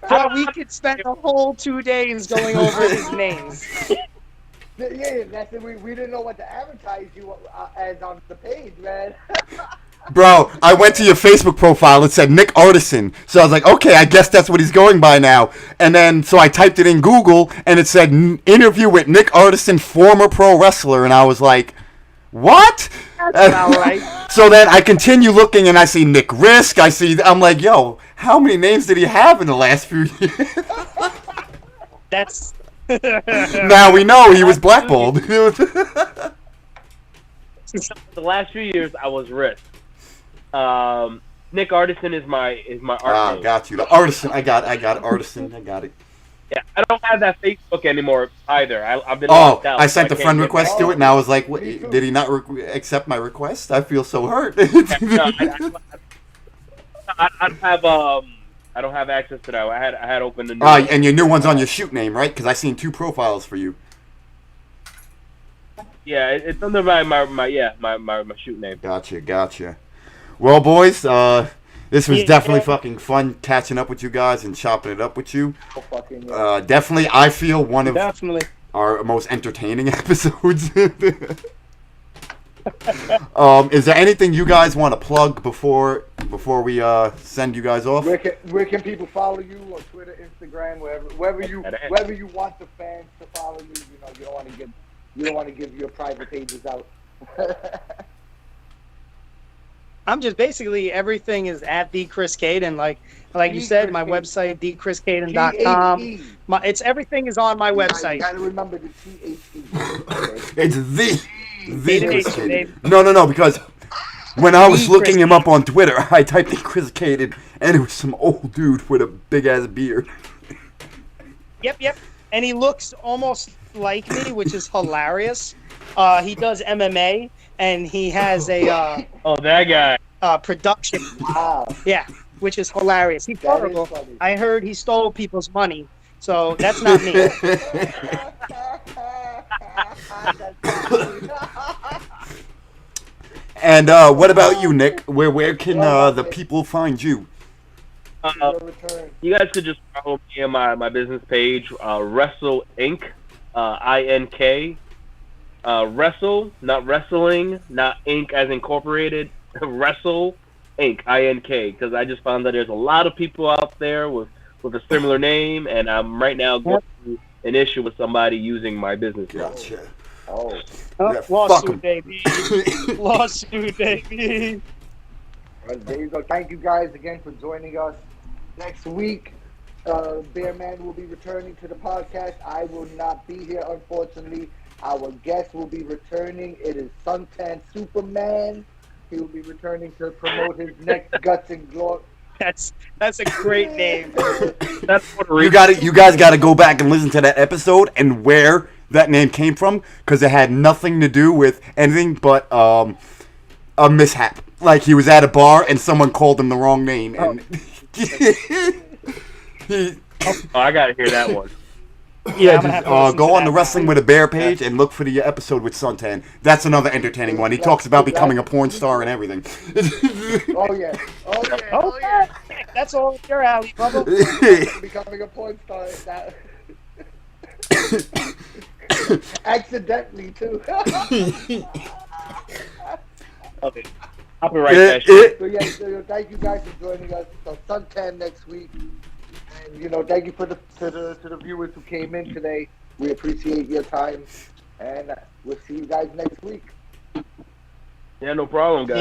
B: But we could spend a whole 2 days going over his names.
A: Yeah, that's it. We didn't know what to advertise you as on the page, man.
D: Bro, I went to your Facebook profile. It said Nick Artisan. So I was like, okay, I guess that's what he's going by now. And then, so I typed it in Google, and it said, interview with Nick Artisan, former pro wrestler. And I was like, what?
B: That's about right.
D: So then I continue looking, and I see Nick Rysk. I'm like, yo, how many names did he have in the last few years?
B: That's.
D: Now we know he was blackballed.
C: The last few years, I was Rysk. Nick Artisan is my art name.
D: Got you. The Artisan. I got Artisan. I got it.
C: Yeah, I don't have that Facebook anymore either. I've been locked out.
D: I sent
C: so
D: a friend
C: can't get
D: request
C: back.
D: to it, and I was like, did he not accept my request? I feel so hurt.
C: No, I don't have access to that. I had opened the new.
D: And your new one's on your shoot name, right? Because I seen 2 profiles for you.
C: Yeah, it's under my shoot name.
D: Gotcha. Well, boys, this was definitely fucking fun catching up with you guys and chopping it up with you. Definitely, I feel one of our most entertaining episodes. Is there anything you guys want to plug before we send you guys off?
A: Where can people follow you on Twitter, Instagram, wherever you want the fans to follow you? You know, you don't want to give your private pages out.
B: I'm just basically everything is at the Chris Cayden. Like you said, my website thechriscayden.com. It's everything is on my website.
A: You gotta remember the THE.
D: It's the Chris Cayden. No, because when I was looking him up on Twitter, I typed in Chris Cayden, and it was some old dude with a big ass beard.
B: Yep. And he looks almost like me, which is hilarious. He does MMA. And he has a
C: that guy
B: production.
A: Wow.
B: Yeah, which is hilarious. He's horrible. I heard he stole people's money, so that's not me.
D: And what about you, Nick? Where can the people find you?
C: You guys could just follow me on my business page, Wrestle Inc. INK. Wrestle, not wrestling, not Inc. as incorporated. Wrestle Inc. INK. Because I just found that there's a lot of people out there with a similar name, and I'm right now going through an issue with somebody using my business.
D: Gotcha.
B: Lawsuit, baby. Lawsuit, baby.
A: Well, there you go. Thank you guys again for joining us. Next week, Bear Man will be returning to the podcast. I will not be here, unfortunately. Our guest will be returning. It is Suntan Superman. He will be returning to promote his next Guts and Glory.
B: That's a great name.
C: That's
D: you guys got to go back and listen to that episode and where that name came from, because it had nothing to do with anything but a mishap. Like he was at a bar and someone called him the wrong name, and
C: I gotta hear that one.
D: Yeah, just go on the Wrestling with a Bear page and look for the episode with Suntan. That's another entertaining one. He talks about becoming a porn star and everything.
A: Oh yeah.
B: That's all up your alley, Bubba.
A: Becoming a porn star. Accidentally too.
C: Okay. Copyright that shit.
A: So thank you guys for joining us. So Suntan next week. And thank you to the viewers who came in today. We appreciate your time, and we'll see you guys next week.
C: Yeah, no problem, guys.